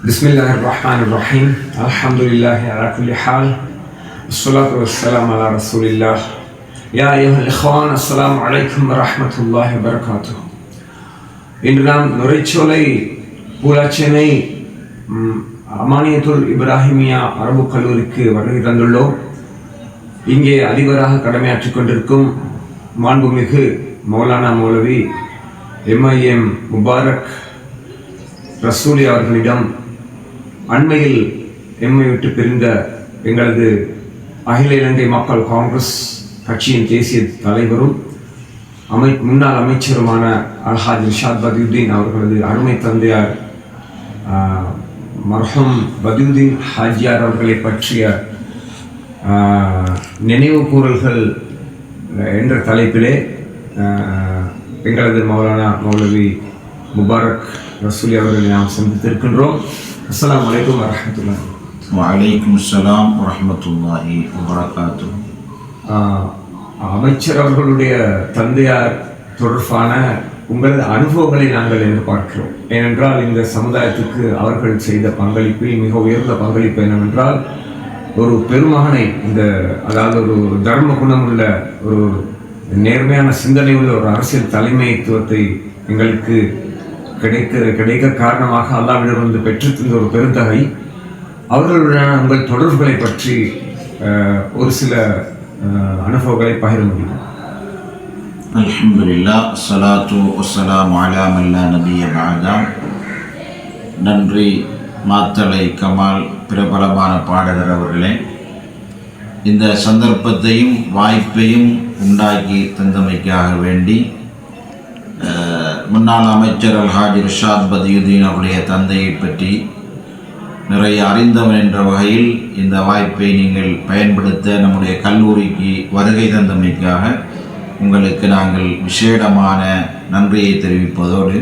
Bismillahirrahmanirrahim. Alhamdulillahi ala kulli hal. Wassalatu wassalamu ala rasulillah. Ya ayyuhal ikhwan, assalamu alaikum wa rahmatullahi wa barakatuh. இன்று நாம் நுரைச்சோலை பூலாச்சேனை அமானியத்துல் இப்ராஹிமியா அரபு கல்லூரிக்கு வருகை தந்துள்ளோம். இங்கே அதிபராக கடமையாற்றிக் கொண்டிருக்கும் மாண்புமிகு மௌலானா மௌலவி MIM முபாரக் ரசூலி அவர்களிடம் அண்மையில் எம்மை விட்டு பிரிந்த எங்களது அகில இலங்கை மக்கள் காங்கிரஸ் கட்சியின் தேசிய தலைவரும் முன்னாள் அமைச்சருமான அல்ஹாஜ் ரிஷாத் பதியுதீன் அவர்களது அருமை தந்தையார் மர்ஹூம் பதியுதீன் ஹாஜியார் அவர்களை பற்றிய நினைவு கூறல்கள் என்ற தலைப்பிலே எங்களது மௌலானா மௌலவி முபாரக் ரசூலி அவர்களை நாம் சந்தித்திருக்கின்றோம். அஸ்ஸலாமு அலைக்கும் வரஹ்மத்துல்லாஹி. வலைக்கும் அஸ்ஸலாம் வரஹ்மத்துல்லாஹி வபரகாத்துஹு. அமைச்சர் அவர்களுடைய தந்தையார் தொடர்பான உங்களது அனுபவங்களை நாங்கள் எதிர்பார்க்கிறோம். ஏனென்றால் இந்த சமுதாயத்துக்கு அவர்கள் செய்த பங்களிப்பில் மிக உயர்ந்த பங்களிப்பு என்னவென்றால், ஒரு பெருமகனை அதாவது ஒரு தர்ம குணமுள்ள ஒரு நேர்மையான சிந்தனை உள்ள ஒரு அரசியல் தலைமைத்துவத்தை எங்களுக்கு கிடைக்க காரணமாக அல்லாஹ்விடமிருந்து பெற்றுத்தந்த ஒரு பெருந்தகை. அவர்களுடன் உங்கள் தொடர்புகளை பற்றி ஒரு சில அனுபவங்களை பகிர முடியும்? அல்ஹம்துலில்லாஹ், ஸலாத்து வஸ்ஸலாமு அலா மன் லா நபிய்ய பஅதா. நன்றி மாத்தளை கமால் பிரபலமான பாடகர் அவர்களே, இந்த சந்தர்ப்பத்தையும் வாய்ப்பையும் உண்டாக்கி தந்தமைக்காக வேண்டி முன்னாள் அமைச்சர் அல்ஹாஜ் ரிஷாத் பதியுதீன் அவருடைய தந்தையை பற்றி நிறைய அறிந்தவன் என்ற வகையில் இந்த வாய்ப்பை நீங்கள் பயன்படுத்த நம்முடைய கல்லூரிக்கு வருகை தந்தமைக்காக உங்களுக்கு நாங்கள் விசேடமான நன்றியை தெரிவிப்பதோடு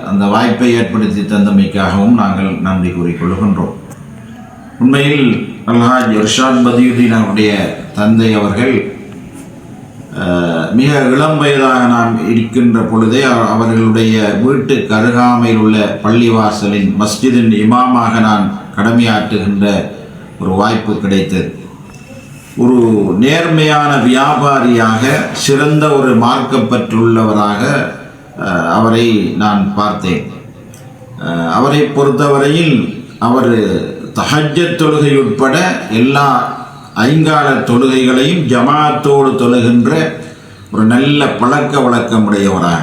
அந்த வாய்ப்பை ஏற்படுத்தி தந்தமைக்காகவும் நாங்கள் நன்றி கூறிக்கொள்கின்றோம். உண்மையில் அல்ஹாஜ் ரிஷாத் பதியுதீன் அவருடைய தந்தை அவர்கள் மிக இளம் வயதாக நான் இருக்கின்ற பொழுதே அவர்களுடைய வீட்டுக்கு அருகாமையில் உள்ள பள்ளிவாசலின் மஸ்ஜிதின் இமாமாக நான் கடமையாற்றுகின்ற ஒரு வாய்ப்பு கிடைத்தது. ஒரு நேர்மையான வியாபாரியாக, சிறந்த ஒரு மார்க்கப்பற்றுள்ளவராக அவரை நான் பார்த்தேன். அவரை பொறுத்தவரையில் அவர் தஹஜ்ஜத் தொழுகை உட்பட எல்லா ஐங்கால தொழுகைகளையும் ஜமாத்தோடு தொழுகின்ற ஒரு நல்ல பழக்க வழக்கமுடையவராக,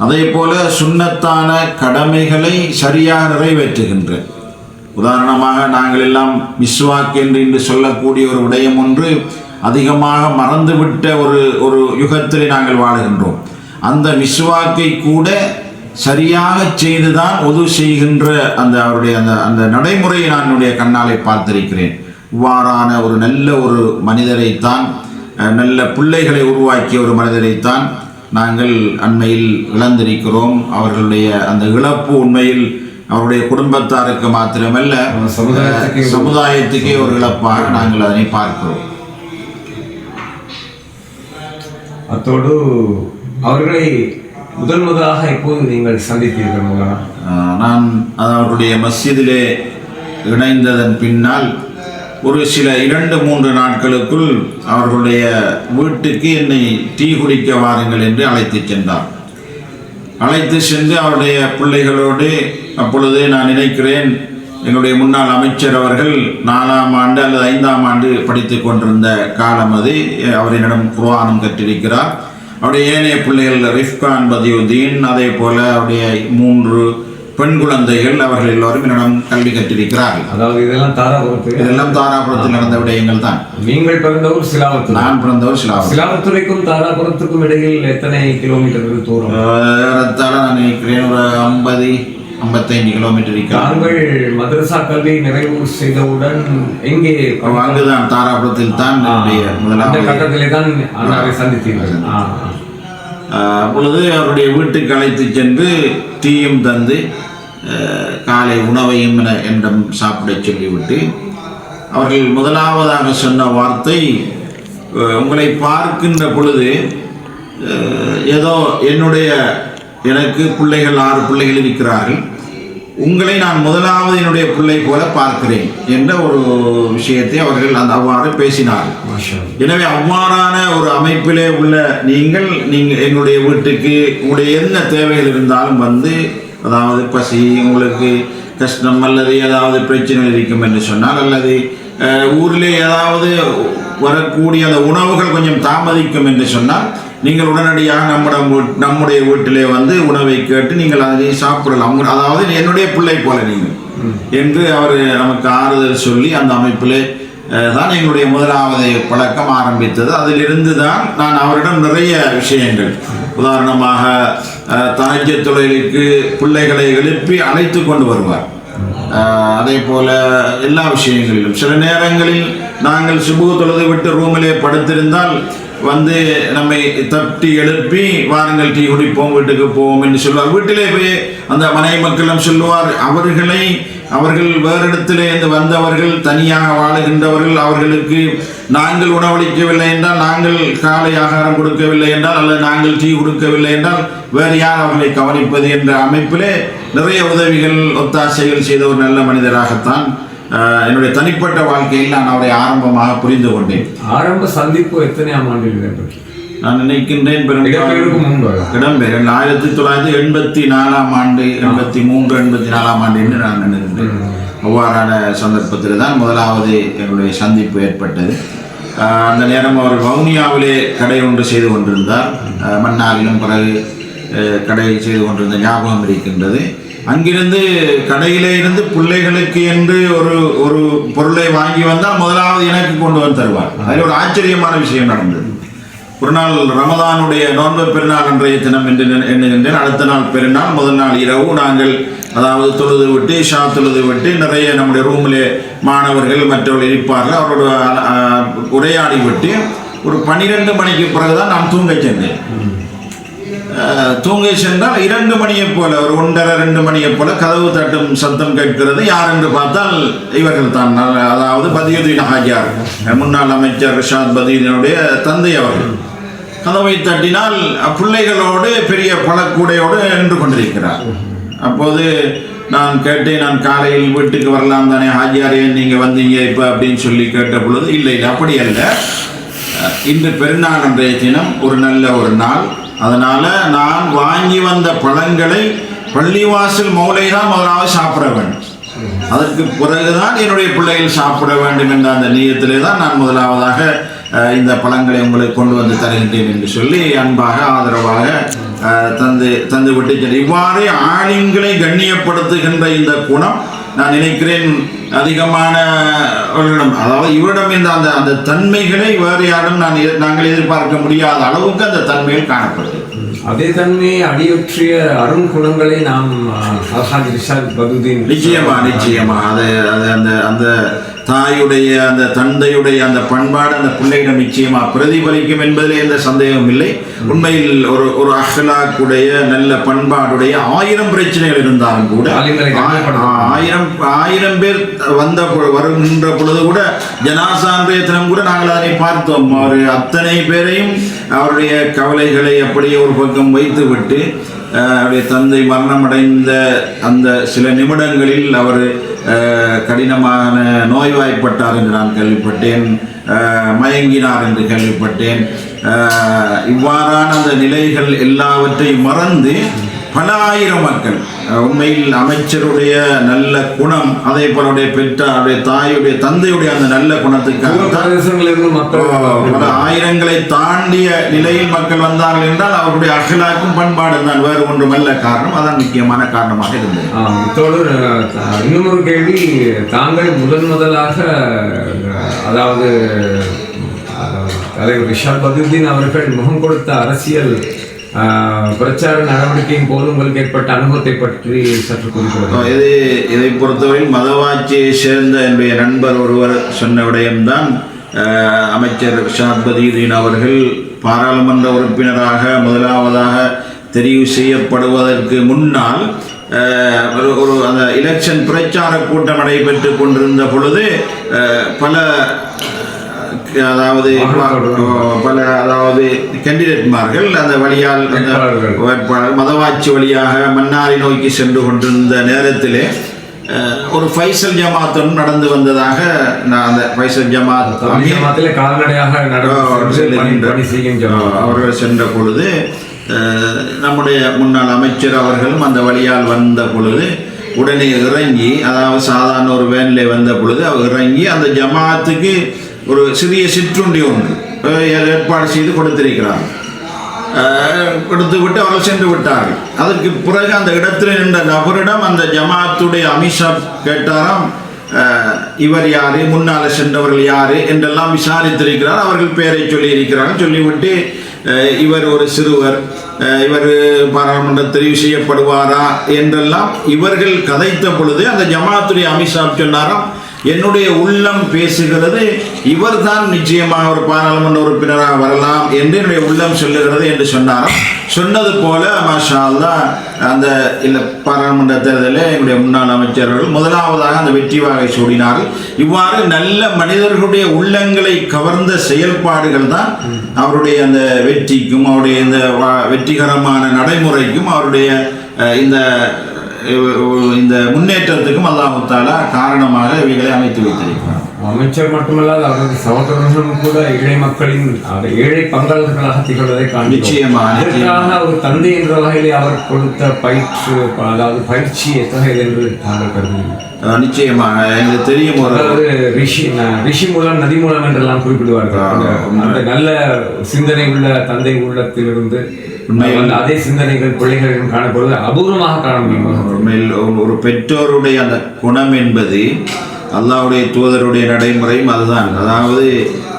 அதே போல சுன்னத்தான கடமைகளை சரியாக நிறைவேற்றுகின்ற, உதாரணமாக நாங்கள் எல்லாம் மிஸ்வாக் என்று சொல்லக்கூடிய ஒரு விடயம் ஒன்று அதிகமாக மறந்துவிட்ட ஒரு யுகத்தில் நாங்கள் வாழுகின்றோம். அந்த மிஸ்வாக்கை கூட சரியாக செய்துதான் உது செய்கின்ற அவருடைய அந்த நடைமுறையை நான் என்னுடைய கண்ணாலை பார்த்திருக்கிறேன். இவ்வாறான ஒரு நல்ல ஒரு மனிதரைத்தான், நல்ல பிள்ளைகளை உருவாக்கிய ஒரு மனிதரைத்தான் நாங்கள் அண்மையில் இழந்திருக்கிறோம். அவர்களுடைய அந்த இழப்பு உண்மையில் அவருடைய குடும்பத்தாருக்கு மாத்திரமல்ல, சமுதாயத்துக்கே ஒரு இழப்பாக நாங்கள் அதனை பார்க்கிறோம். அத்தோடு அவர்களை முதலாக இப்போது நீங்கள் சந்தித்தீர்கள்? நான் அவருடைய மஸ்ஜிதிலே இணைந்ததன் பின்னால் ஒரு சில 2-3 நாட்களுக்குள் அவர்களுடைய வீட்டுக்கு என்னை டீ குடிக்க வாருங்கள் என்று அழைத்து சென்றார். அழைத்து சென்று அவருடைய பிள்ளைகளோடு, அப்பொழுது நான் நினைக்கிறேன் எங்களுடைய முன்னாள் அமைச்சர் அவர்கள் 4ஆம் ஆண்டு அல்லது 5ஆம் ஆண்டு படித்து கொண்டிருந்த காலம் அது. அவர் என்னிடம் குர்ஆனும் கற்றிருக்கிறார். அவருடைய ஏனைய பிள்ளைகள் ரிஃப்கான் பதியுதீன், அதே போல அவருடைய 3 பெண் குழந்தைகள், அவர்கள் எல்லோரும் என்னிடம் கல்வி கற்றிருக்கிறார்கள். அதாவது இதெல்லாம் தாராபுரத்தில் நடந்த விடயங்கள் தான். நீங்கள் பிறந்தவர் சிலாவத்தூர், நான் பிறந்தவர் சிலாவத்தூருக்கும் தாராபுரத்துக்கும் இடையில் எத்தனை கிலோமீட்டர்கள் தூரம்? நான் நினைக்கிறேன் ஒரு 50-55 கிலோமீட்டர். நாங்கள் மதரசா கல்வி நிறைவு செய்தவுடன் எங்கே? அங்குதான் தாராபுரத்தில் தான் முதலாவது கட்டத்திலே தான் அண்ணாவை சந்தித்தீர்கள். அப்பொழுது அவருடைய வீட்டுக்கு அழைத்து சென்று டீயும் தந்து காலை உணவையும் என்னிடம் சாப்பிட சொல்லிவிட்டு அவர்கள் முதலாவதாக சொன்ன வார்த்தை, உங்களை பார்க்கின்ற பொழுது ஏதோ எனக்கு பிள்ளைகள் 6 பிள்ளைகள் இருக்கிறார்கள். உங்களை நான் முதலாவது என்னுடைய பிள்ளை போல பார்க்கிறேன் என்ற ஒரு விஷயத்தை அவர்கள் அவ்வாறு பேசினார்கள். எனவே அவ்வாறான ஒரு அமைப்பிலே உள்ள நீங்கள் எங்களுடைய வீட்டுக்கு உங்களுடைய என்ன தேவைகள் இருந்தாலும் வந்து, அதாவது பசி, உங்களுக்கு கஷ்டம் அல்லது ஏதாவது பிரச்சனை இருக்கும் என்று சொன்னால், அல்லது ஊரிலே ஏதாவது வரக்கூடிய அந்த உணவுகள் கொஞ்சம் தாமதிக்கும் என்று சொன்னால், நீங்கள் உடனடியாக நம்முடைய வீட்டிலே வந்து உணவை கேட்டு நீங்கள் அதை சாப்பிடலாம். அதாவது என்னுடைய பிள்ளை போல நீங்கள் என்று அவர் நமக்கு ஆறுதல் சொல்லி அந்த அமைப்பிலே தான் எங்களுடைய முதலாவது பழக்கம் ஆரம்பித்தது. அதிலிருந்து தான் நான் அவரிடம் நிறைய விஷயங்கள், உதாரணமாக தனஞ்ச தொழிலுக்கு பிள்ளைகளை எழுப்பி அழைத்து கொண்டு வருவார். அதே போல எல்லா விஷயங்களிலும் சில நேரங்களில் நாங்கள் சுபு தொழுது விட்டு ரூமிலே படுத்திருந்தால் வந்து நம்மை தட்டி எழுப்பி வாருங்கள் டீ குடிப்போம், வீட்டுக்கு போவோம் என்று சொல்வார். வீட்டிலே போய் அந்த மனைவி மக்களும் சொல்லுவார், அவர்கள் வேறு இடத்திலே இருந்து வந்தவர்கள், தனியாக வாழுகின்றவர்கள், அவர்களுக்கு நாங்கள் உணவளிக்கவில்லை என்றால், நாங்கள் காலை ஆகாரம் கொடுக்கவில்லை என்றால், அல்லது நாங்கள் டீ கொடுக்கவில்லை என்றால் வேறு யார் அவர்களை கவனிப்பது என்ற அமைப்பிலே நிறைய உதவிகள் ஒத்தாசைகள் செய்த ஒரு நல்ல மனிதராகத்தான் என்னுடைய தனிப்பட்ட வாழ்க்கையில் நான் அவரை ஆரம்பமாக புரிந்து கொண்டேன். ஆரம்ப சந்திப்பு எத்தனையாம் ஆண்டில் இடம்பெற்று? நான் நினைக்கின்றேன் இடம்பெற 1984 ஆண்டு, 83, 84 ஆண்டு என்று நான் நினைக்கின்றேன். அவ்வாறான சந்தர்ப்பத்தில் தான் முதலாவது என்னுடைய சந்திப்பு ஏற்பட்டது. அந்த நேரம் அவர் வவுனியாவிலே கடை ஒன்று செய்து கொண்டிருந்தார். மன்னாரிலும் பிறகு கடை செய்து கொண்டிருந்த ஞாபகம் இருக்கின்றது. அங்கிருந்து கடையிலே இருந்து பிள்ளைகளுக்கு என்று ஒரு பொருளை வாங்கி வந்தால் முதலாவது எனக்கு கொண்டு வந்து தருவார். அதில் ஒரு ஆச்சரியமான விஷயம் நடந்தது. ஒரு நாள் ரமதானுடைய நோன்பு பெருநாள் அன்றைய தினம் என்று எண்ணுகின்றேன். அடுத்த நாள் பெருநாள், முதல் நாள் இரவு நாங்கள் அதாவது தொழுது விட்டு தொழுது விட்டு நிறைய நம்முடைய ரூமிலே மாணவர்கள் மற்றவர்கள் இருப்பார்கள். அவரோட உரையாடி விட்டு ஒரு 12 மணிக்கு பிறகுதான் நான் தூங்க சென்றேன். தூங்க சென்றால் 2 மணியை போல, ஒரு 1:30, 2 மணியை போல கதவு தட்டும் சத்தம் கேட்கிறது. யார் என்று பார்த்தால் இவர்கள் தான், அதாவது பதியுதீன் ஹாஜியார், முன்னாள் அமைச்சர் ரிஷாத் பதியுதீனுடைய தந்தை அவர்கள். கதவை தட்டினால் பிள்ளைகளோடு பெரிய பழக்கூடையோடு நின்று கொண்டிருக்கிறார். அப்போது நான் கேட்டேன், நான் காலையில் வீட்டுக்கு வரலாம் தானே ஹாஜியார், ஏன் நீங்கள் வந்தீங்க இப்போ அப்படின்னு சொல்லி கேட்ட பொழுது, இல்லை அப்படி அல்ல, இன்று பெருநாள் அன்றைய தினம் ஒரு நல்ல ஒரு நாள், அதனால் நான் வாங்கி வந்த பழங்களை பள்ளிவாசல் மௌலை தான் முதலாவது சாப்பிட வேண்டும், அதற்கு பிறகுதான் என்னுடைய பிள்ளைகள் சாப்பிட வேண்டும் என்ற அந்த நியத்திலே தான் நான் முதலாவதாக இந்த பழங்களை உங்களுக்கு கொண்டு வந்து தருகின்றேன் என்று சொல்லி அன்பாக ஆதரவாக தந்து விட்டு, இவ்வாறு ஆலிம்களை கண்ணியப்படுத்துகின்ற இந்த குணம் நான் நினைக்கிறேன் அதிகமான அதாவது இவரிடம் இந்த அந்த தன்மைகளை வேறு யாரும் நாங்கள் எதிர்பார்க்க முடியாத அளவுக்கு அந்த தன்மைகள் காணப்படுது. அதே தன்மையை அடியொற்றிய அருண் குணங்களை நாம் நிச்சயமா அது அந்த தாயுடைய அந்த தந்தையுடைய அந்த பண்பாடு அந்த பிள்ளையிடம் நிச்சயமா பிரதிபலிக்கும் என்பதிலே எந்த சந்தேகமும் இல்லை. உண்மையில் ஒரு அஹ்லாக்குடைய நல்ல பண்பாடுடைய 1000 பிரச்சனைகள் இருந்தாலும் கூட 1000 பேர் வருகின்ற பொழுது கூட ஜனாசான்றைய தினம் கூட நாங்கள் அதனை பார்த்தோம். அவர் அத்தனை பேரையும் அவருடைய கவலைகளை அப்படியே ஒரு பக்கம் வைத்து விட்டு அவருடைய தந்தை மரணமடைந்த அந்த சில நிமிடங்களில் அவர் கடினமான நோய்வாய்ப்பட்டார் என்று நான் கேள்விப்பட்டேன், மயங்கினார் என்று கேள்விப்பட்டேன். இவ்வாறான அந்த நிலைகள் எல்லாவற்றையும் மறந்து பல ஆயிரம் மக்கள், உண்மையில் அமைச்சருடைய நல்ல குணம், அதே போல பெற்றாருடைய தாயுடைய தந்தையுடைய அந்த நல்ல குணத்துக்காக பல ஆயிரங்களை தாண்டிய நிலையில் மக்கள் வந்தார்கள் என்றால் அவருடைய அகலாக்கும் பண்பாடு தான், வேறு ஒன்றுமல்ல காரணம், அதான் முக்கியமான காரணமாக இருந்தது. இன்னும் ஒரு கேள்வி, தாங்கள் முதலாக அதாவது தலைவர் ரிஷாத் பதியுதீன் அவர்கள் முகம் கொடுத்த அரசியல் பிரச்சார நடவடிக்கையின் போது உங்களுக்கு ஏற்பட்ட அனுபவத்தை பற்றி சற்று குறிப்பிடுவோம். இதை பொறுத்தவரையில் மதவாட்சியை சேர்ந்த என்னுடைய நண்பர் ஒருவர் சொன்ன விடயம்தான், அமைச்சர் ரிஷாத் பதியுதீன் அவர்கள் பாராளுமன்ற உறுப்பினராக முதலாவதாக தெரிவு செய்யப்படுவதற்கு முன்னால் ஒரு அந்த எலெக்ஷன் பிரச்சார கூட்டம் நடைபெற்று கொண்டிருந்த பொழுது பல அதாவது பல அதாவது கேண்டிடேட்மார்கள் அந்த வழியால் அந்த வேட்பாளர் மதவாட்சி வழியாக மன்னாரை நோக்கி சென்று கொண்டிருந்த நேரத்திலே ஒரு ஃபைசல் ஜமாத் நடந்து வந்ததாக நான் அந்த ஃபைசல் ஜமாத் அவர்கள் சென்ற பொழுது நம்முடைய முன்னாள் அமைச்சர் அவர்களும் அந்த வழியால் வந்த பொழுது உடனே இறங்கி, அதாவது சாதாரண ஒரு வேனில் வந்த பொழுது அவர் இறங்கி அந்த ஜமாத்துக்கு ஒரு சிறிய சிற்றுண்டி ஒன்று ஏற்பாடு செய்து கொடுத்திருக்கிறார். கொடுத்து விட்டு அவர்கள் சென்று விட்டார்கள். அதற்கு பிறகு அந்த இடத்துல நின்ற நபரிடம் அந்த ஜமாத்துடைய அமிஷா கேட்டாராம், இவர் யாரு, முன்னால் சென்றவர்கள் யாரு என்றெல்லாம் விசாரித்திருக்கிறார். அவர்கள் பெயரை சொல்லியிருக்கிறார்கள். சொல்லிவிட்டு இவர் ஒரு சிறுவர், இவர் பாராளுமன்ற தெரிவு செய்யப்படுவாரா என்றெல்லாம் இவர்கள் கதைத்த பொழுது அந்த ஜமாத்துடைய அமிஷா சொன்னாராம், என்னுடைய உள்ளம் பேசுகிறது, இவர் தான் நிச்சயமாக ஒரு பாராளுமன்ற உறுப்பினராக வரலாம் என்று என்னுடைய உள்ளம் சொல்லுகிறது என்று சொன்னாராம். சொன்னது போல மாஷா அல்லாஹ் அந்த பாராளுமன்ற தேர்தலில் என்னுடைய முன்னாள் அமைச்சர்கள் முதலாவதாக அந்த வெற்றி வாகை சூடினார்கள். இவ்வாறு நல்ல மனிதர்களுடைய உள்ளங்களை கவர்ந்த செயல்பாடுகள் தான் அவருடைய அந்த வெற்றிக்கும் அவருடைய இந்த வெற்றிகரமான நடைமுறைக்கும் அவருடைய இந்த முன்னேற்றத்துக்கும் அல்லாஹ் தஆலா காரணமாக இவைகளை அமைத்து வைத்திருக்கிறார். அமைச்சர் மட்டுமல்லாது அவரது சகோதரர்களும் கூட ஏழை மக்களின் ஏழை பங்காளர்களாக திகழ்வதை நிச்சயமாக ஒரு தந்தை என்ற வகையிலே அவர் கொடுத்த பயிற்சி எத்தகையது என்று தாங்கள் கருதுகிறீர்கள்? நிச்சயமாக எங்களுக்கு தெரியும். அதாவது ரிஷி மூலம் நதி மூலம் என்றெல்லாம் குறிப்பிடுவார்கள். அந்த நல்ல சிந்தனை உள்ள தந்தை உள்ளத்திலிருந்து அதே சிந்தனைகள் பிள்ளைகளிடம் காணப்படுவது அபூர்வமாக காண முடியும். ஒரு பெற்றோருடைய அந்த குணம் என்பது அல்லாஹ்வுடைய தூதருடைய நடைமுறையும் அதுதான். அதாவது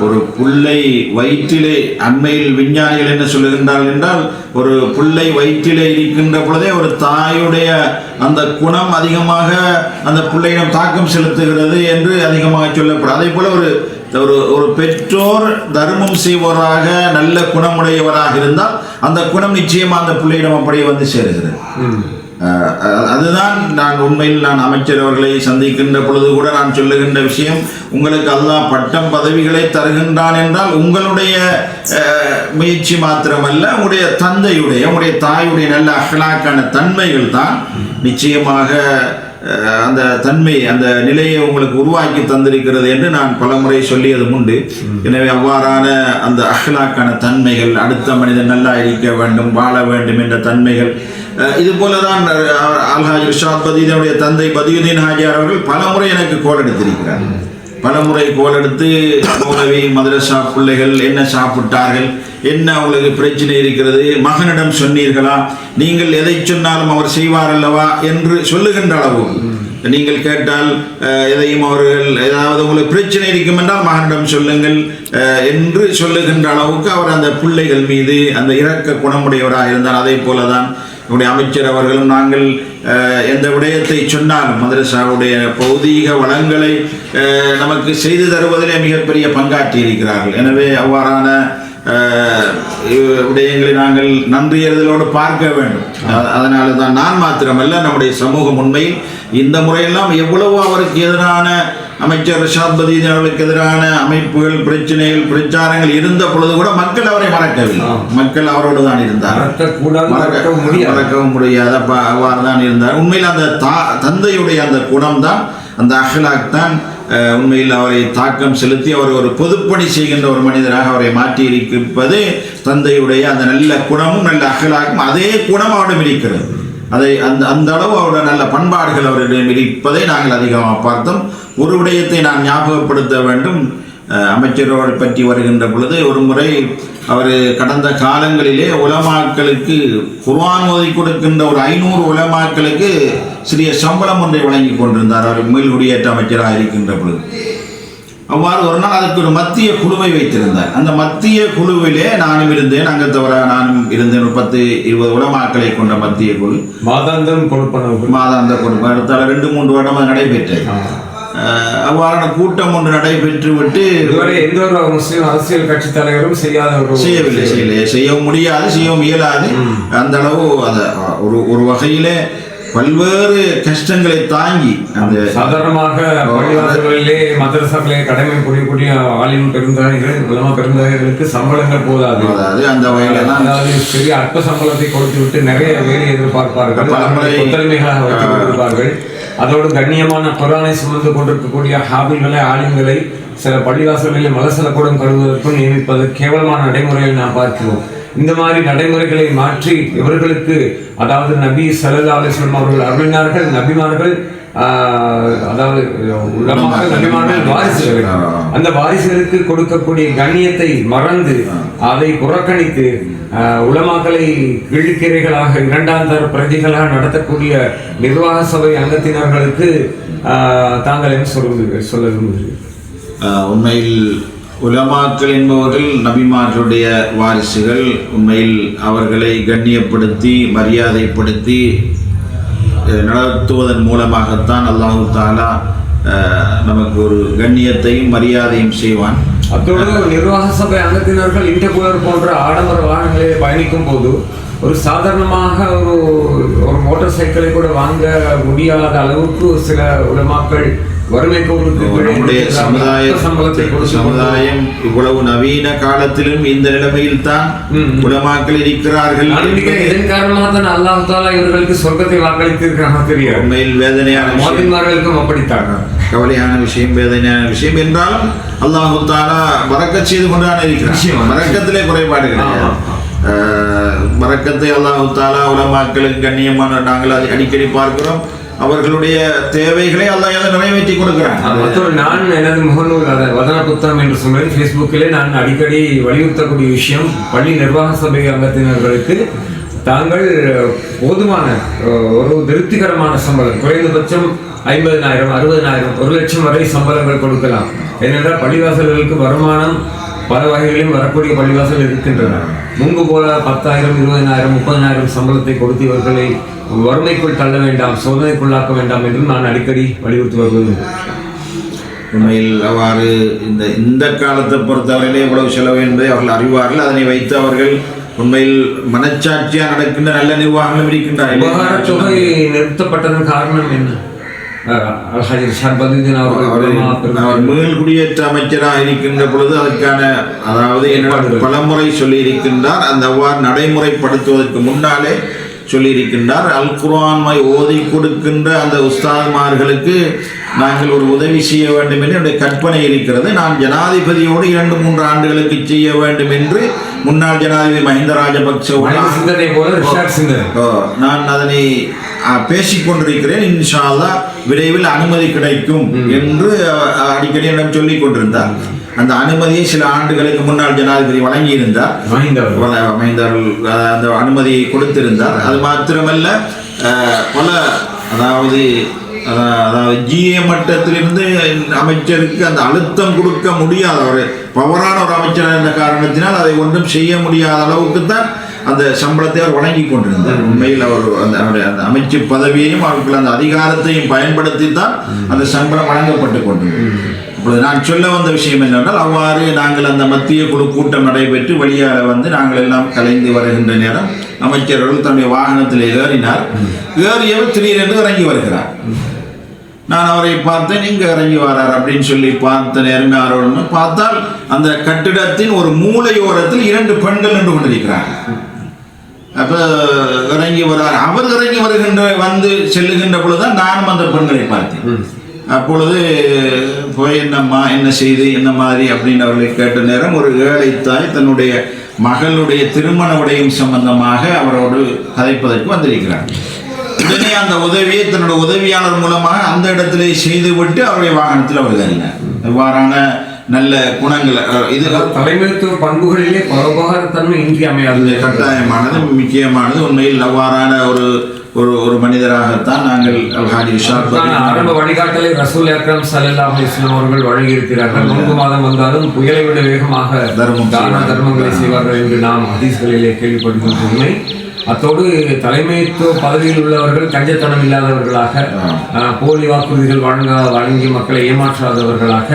ஒரு புள்ளை வயிற்றிலே, அண்மையில் விஞ்ஞானிகள் என்ன சொல்லுகின்றார்கள் என்றால், ஒரு புள்ளை வயிற்றிலே இருக்கின்ற பொழுதே ஒரு தாயுடைய அந்த குணம் அதிகமாக அந்த பிள்ளையிடம் தாக்கம் செலுத்துகிறது என்று அதிகமாக சொல்லப்படும். அதே போல ஒரு பெற்றோர் தர்மம் செய்வராக நல்ல குணமுடையவராக இருந்தால் அந்த குணம் நிச்சயமா அந்த பிள்ளையிடம் அப்படியே வந்து சேருகிறது. அதுதான் நான் அமைச்சர் அவர்களை சந்திக்கின்ற பொழுது கூட நான் சொல்லுகின்ற விஷயம், உங்களுக்கு அல்லாஹ் பட்டம் பதவிகளை தருகின்றான் என்றால் உங்களுடைய முயற்சி மாத்திரமல்ல, உங்களுடைய தந்தையுடைய உங்களுடைய தாயுடைய நல்ல அஹ்லாக்கான தன்மைகள் தான் நிச்சயமாக அந்த தன்மை அந்த நிலையை உங்களுக்கு உருவாக்கி தந்திருக்கிறது என்று நான் பலமுறை சொல்லியது உண்டு. எனவே அவ்வாறான அந்த அஹ்லாக்கான தன்மைகள், அடுத்த மனிதன் நல்லா இருக்க வேண்டும், வாழ வேண்டும் என்ற தன்மைகள், இது போலதான் அல்ஹாஜ் இர்ஷாத் பதீனுடைய தந்தை பதியுதீன் ஹாஜியார் அவர்கள் பலமுறை எனக்கு கோல் எடுத்திருக்கிறார். பலமுறை கோல் எடுத்து மௌலவி மதரசா பிள்ளைகள் என்ன சாப்பிட்டார்கள், என்ன அவங்களுக்கு பிரச்சனை இருக்கிறது, மகனிடம் சொன்னீர்களா, நீங்கள் எதை சொன்னாலும் அவர் செய்வார் அல்லவா என்று சொல்லுகின்ற அளவு, நீங்கள் கேட்டால் எதையும் அவர்கள் ஏதாவது உங்களுக்கு பிரச்சனை இருக்கும் என்றால் மகனிடம் சொல்லுங்கள் என்று சொல்லுகின்ற அளவுக்கு அவர் அந்த பிள்ளைகள் மீது அந்த இரக்க குணமுடையவராக இருந்தார். அதே போலதான் என்னுடைய அமைச்சர் அவர்களும் நாங்கள் எந்த விடயத்தை சொன்னாலும் மதரசாவுடைய பௌதீக வளங்களை நமக்கு செய்து தருவதிலே மிகப்பெரிய பங்காற்றி இருக்கிறார்கள். எனவே அவ்வாறான விடயங்களை நாங்கள் நன்றியறிதலோடு பார்க்க வேண்டும். அதனால தான் நான் மாத்திரமல்ல, நம்முடைய சமூகம் உண்மையில் இந்த முறையெல்லாம் எவ்வளவோ அவருக்கு எதிரான அமைச்சர் இர்ஷாத் பதீன் அவர்களுக்கு எதிரான அமைப்புகள், பிரச்சனைகள், பிரச்சாரங்கள் இருந்த பொழுது கூட மக்கள் அவரை மறக்கவில்லை. மக்கள் அவரோடு தான் இருந்தார், மறக்கவும் முடியாத அவ்வாறு தான் இருந்தார். உண்மையில் அந்த தந்தையுடைய அந்த குணம் தான், அந்த அஹ்லாக் தான் உண்மையில் அவரை தாக்கம் செலுத்தி அவர் ஒரு பொதுப்பணி செய்கின்ற ஒரு மனிதராக அவரை மாற்றி இருப்பது தந்தையுடைய அந்த நல்ல குணமும் நல்ல அஹ்லாக்கும். அதே குணம் அவரிடம் இருக்கிறது. அதை அந்த அளவு அவருடைய நல்ல பண்பாடுகள் அவரிடம் இருப்பதை நாங்கள் அதிகமாக பார்த்தோம். ஒரு விடயத்தை நான் ஞாபகப்படுத்த வேண்டும். அமைச்சரோடு பற்றி வருகின்ற பொழுது ஒரு முறை அவர் கடந்த காலங்களிலே உலமாக்களுக்கு குர்ஆன் ஓதி கொடுக்கின்ற ஒரு 500 உலமாக்களுக்கு சிறிய சம்பளம் ஒன்றை வழங்கி கொண்டிருந்தார். அவர் மீள்குடியேற்ற அமைச்சராக இருக்கின்ற பொழுது அவ்வாறு ஒரு நாள் அதற்கு ஒரு மத்திய குழுவை வைத்திருந்தார். அந்த மத்திய குழுவிலே நானும் இருந்தேன், அங்கே தவிர நானும் இருந்தேன். ஒரு 10-20 உலமாக்களை கொண்ட மத்திய குழு மாதாந்தம் கொடுப்பன அடுத்தால 2-3 வருடம் அது நடைபெற்றது. அவ்வாறான கூட்டம் ஒன்று நடைபெற்று விட்டு எந்த ஒரு முஸ்லிம் அரசியல் கட்சி தலைவரும் செய்யவும் முடியாது, செய்யவும் இயலாது. அந்த அளவு அதை ஒரு வகையிலே பல்வேறு கஷ்டங்களை தாங்கி அந்த சாதாரணமாக பள்ளிவாசல்களிலே மதரசாக்களிலே கடமை புரியக்கூடிய ஆலிம் பெருந்தகைகள் உலமா பெருந்தகைகளுக்கு சம்பளங்கள் போதாது. அந்த வகையில அதாவது பெரிய அற்ப சம்பளத்தை கொடுத்து விட்டு நிறைய வேலை எதிர்பார்ப்பார்கள், ஒத்துழைமைகளாக வைத்துக் கொண்டிருப்பார்கள். அதோடு கண்ணியமான குர்ஆனை சுமந்து கொண்டிருக்கக்கூடிய ஹாபில்களை ஆலிம்களை சில பள்ளிவாசல்களில் மலசலக்கூடம் கழுவுவதற்கும் நியமிப்பது கேவலமான நடைமுறையை நாம் பார்க்கிறோம். இந்த மாதிரி நடைமுறைகளை மாற்றி இவர்களுக்கு, அதாவது நபி ஸல்லல்லாஹு அலைஹி வஸல்லம் அவர்கள் அருளினார்கள், நபிமார்கள் அதாவது உலமாக்கள் நபிமார்கள் வாரிசுகள், அந்த வாரிசுகளுக்கு கொடுக்கக்கூடிய கண்ணியத்தை மறந்து அதை புறக்கணித்து உலமாக்களை கிழிக்கிறைகளாக இரண்டாம் தர பிரதிகளாக நடத்தக்கூடிய நிர்வாக சபை அங்கத்தினர்களுக்கு தாங்கள் என்ன சொல்ல விரும்புகிறீர்கள்? உண்மையில் உலமாக்கள் என்பவர்கள் நபிமார்களுடைய வாரிசுகள். உண்மையில் அவர்களை கண்ணியப்படுத்தி மரியாதைப்படுத்தி நடத்துவதன் மூலமாகத்தான் அல்லாஹு தஆலா நமக்கு ஒரு கண்ணியத்தையும் மரியாதையும் செய்வான். அத்தோடு நிர்வாக சபை அங்கத்தினர்கள் இன்டர்கூலர் போன்ற ஆடம்பர வாகனங்களில் பயணிக்கும் போது ஒரு சாதாரணமாக ஒரு மோட்டார் சைக்கிளை கூட வாங்க முடியாத அளவுக்கு சில உலமாக்கள் வறுமை நம்முடைய சமுதாயம் இவ்வளவு நவீன காலத்திலும் இந்த நிலைமையில் தான் உலமாக்கள் இருக்கிறார்கள். இதன் காரணமாக தான் அல்லாஹ் தஆலா இவர்களுக்கு சொர்க்கத்தை வாக்களித்திருக்கிறாங்க. தெரியும், உண்மையில் வேதனையான விஷயம், அப்படித்தான் கவலையான விஷயம், வேதனையான விஷயம். என்றாலும் அல்லாஹ் தஆலா பரக்கத் செய்து கொண்டுதான் இருக்கிறார். பரக்கத்திலே குறைபாடு கிடையாது. பரக்கத்தை அல்லாஹ் தஆலா உலமாக்களுக்கு கண்ணியமான நாங்கள் அதை அடிக்கடி பார்க்கிறோம். அவர்களுடைய தேவைகளை அல்லாஹ் நிறைவேற்றி கொடுக்கிறான். நான் எனது முகநூல் வதன புத்தகம் என்று சொல்றேன் ஃபேஸ்புக்கிலே நான் அடிக்கடி வலியுறுத்தக்கூடிய விஷயம், பள்ளி நிர்வாக சபை அங்கத்தினர்களுக்கு தாங்கள் போதுமான ஒரு திருப்திகரமான சம்பளம், குறைந்தபட்சம் 50,000, 60,000, 1,00,000 வரை சம்பளங்கள் கொடுக்கலாம். ஏனென்றால் பள்ளிவாசல்களுக்கு வருமானம் பல வகைகளிலும் வரக்கூடிய பள்ளிவாசல் இருக்கின்றன. முன்பு போல 10,000, 20,000, 30,000 சம்பளத்தை கொடுத்து இவர்களை வறுமைக்குள் தள்ள வேண்டாம், சோதனைக்குள்ளாக்க வேண்டாம் என்று நான் அடிக்கடி வலியுறுத்தி வருவது. உண்மையில் அவ்வாறு இந்த காலத்தை பொறுத்தவரையிலே எவ்வளவு செலவு என்பதை அவர்கள் அறிவார்கள். அதனை வைத்து அவர்கள் உண்மையில் மனச்சாட்சியாக நடக்கின்ற நல்ல நிர்வாகங்களும் இருக்கின்றார்கள். உபகார தொகை நிறுத்தப்பட்டதன் காரணம் என்ன? மீள் குடியேற்ற அமைச்சராக இருக்கின்ற பொழுது அதற்கான, அதாவது பலமுறை சொல்லி இருக்கின்றார், அந்த அவ்வாறு நடைமுறைப்படுத்துவதற்கு முன்னாலே சொல்லியிருக்கின்றார். அல் குர்ஆனை ஓதி கொடுக்கின்ற அந்த உஸ்தாத்மார்களுக்கு நாங்கள் ஒரு உதவி செய்ய வேண்டும் என்று என்னுடைய கற்பனை இருக்கிறது. நான் ஜனாதிபதியோடு 2-3 ஆண்டுகளுக்கு செய்ய வேண்டும் என்று முன்னாள் ஜனாதிபதி மஹிந்த ராஜபக்ச நான் அதனை பேசிக்கொண்டிருக்கிறேன். இன்ஷா அல்லாஹ் விரைவில் அனுமதி கிடைக்கும் என்று அடிக்கடி என்னிடம் சொல்லிக் கொண்டிருந்தார். அந்த அனுமதியை சில ஆண்டுகளுக்கு முன்னாள் ஜனாதிபதி வழங்கியிருந்தார். அந்த அனுமதியை கொடுத்திருந்தார். அது மாத்திரமல்ல, பல அதாவது ஜிஏ மட்டத்திலிருந்து அமைச்சருக்கு அந்த அழுத்தம் கொடுக்க முடியாத ஒரு பவரான ஒரு அமைச்சர் என்ற காரணத்தினால் அதை ஒன்றும் செய்ய முடியாத அளவுக்கு தான் அந்த சம்பளத்தை அவர் வழங்கி கொண்டிருந்தார். உண்மையில் அவர் அந்த அமைச்சு பதவியையும் அவர்கள் அந்த அதிகாரத்தையும் பயன்படுத்தி தான் அந்த சம்பளம் வழங்கப்பட்டு கொண்டிருந்தது. இப்பொழுது நான் சொல்ல வந்த விஷயம் என்னவென்றால், அவ்வாறு நாங்கள் அந்த மத்திய குழு கூட்டம் நடைபெற்று வெளியாக வந்து நாங்கள் எல்லாம் கலைந்து வருகின்ற நேரம் அமைச்சர்கள் தன்னுடைய வாகனத்தில் ஏறினார். ஏறியவர் திடீரென்று இறங்கி வருகிறார். நான் அவரை பார்த்தேன், இங்கே இறங்கி வரார் அப்படின்னு சொல்லி பார்த்த நேரம் யாரோடு பார்த்தால் அந்த கட்டிடத்தின் ஒரு மூலையோரத்தில் 2 பெண்கள் நின்று கொண்டிருக்கிறார்கள். அப்போ இறங்கி வரார். அவர் இறங்கி வந்து செல்லுகின்ற பொழுதுதான் நானும் அந்த பெண்களை பார்த்தேன். அப்பொழுது போய் என்னம்மா, என்ன செய்து, என்ன மாதிரி அப்படின்னு அவர்களை கேட்ட நேரம் ஒரு ஏழை தாய் தன்னுடைய மகளுடைய திருமண உடையும் சம்பந்தமாக அவரோடு கதைப்பதற்கு வந்திருக்கிறார். உடனே அந்த உதவியை தன்னுடைய உதவியாளர் மூலமாக அந்த இடத்திலே செய்துவிட்டு அவருடைய வாகனத்தில் அவர் ஏறினார். இவ்வாறான நல்ல குணங்கள், இது தலைமைத்துவ பண்புகளிலே பரோபகாரத்தன்மை இன்றியமையாதது, கட்டாயமானது, முக்கியமானது. உண்மையில் அவ்வாறான ஒரு மனிதராகத்தான் நாங்கள் ஆரம்ப வழிகாட்டலை ரசூல் அக்ரம் ஸல்லல்லாஹு அலைஹி வஸல்லம் அவர்கள் வழங்கியிருக்கிறார்கள். நோன்பு மாதம் வந்தாலும் புயலை விட வேகமாக தர்மங்களை செய்வார்கள் என்று நாம் ஹதீஸ்களிலே கேள்விப்படுகின்ற உண்மை. அத்தோடு தலைமைத்துவ பதவியில் உள்ளவர்கள் கஞ்சத்தனம் இல்லாதவர்களாக, போலி வாக்குறுதிகள் வழங்கி மக்களை ஏமாற்றாதவர்களாக,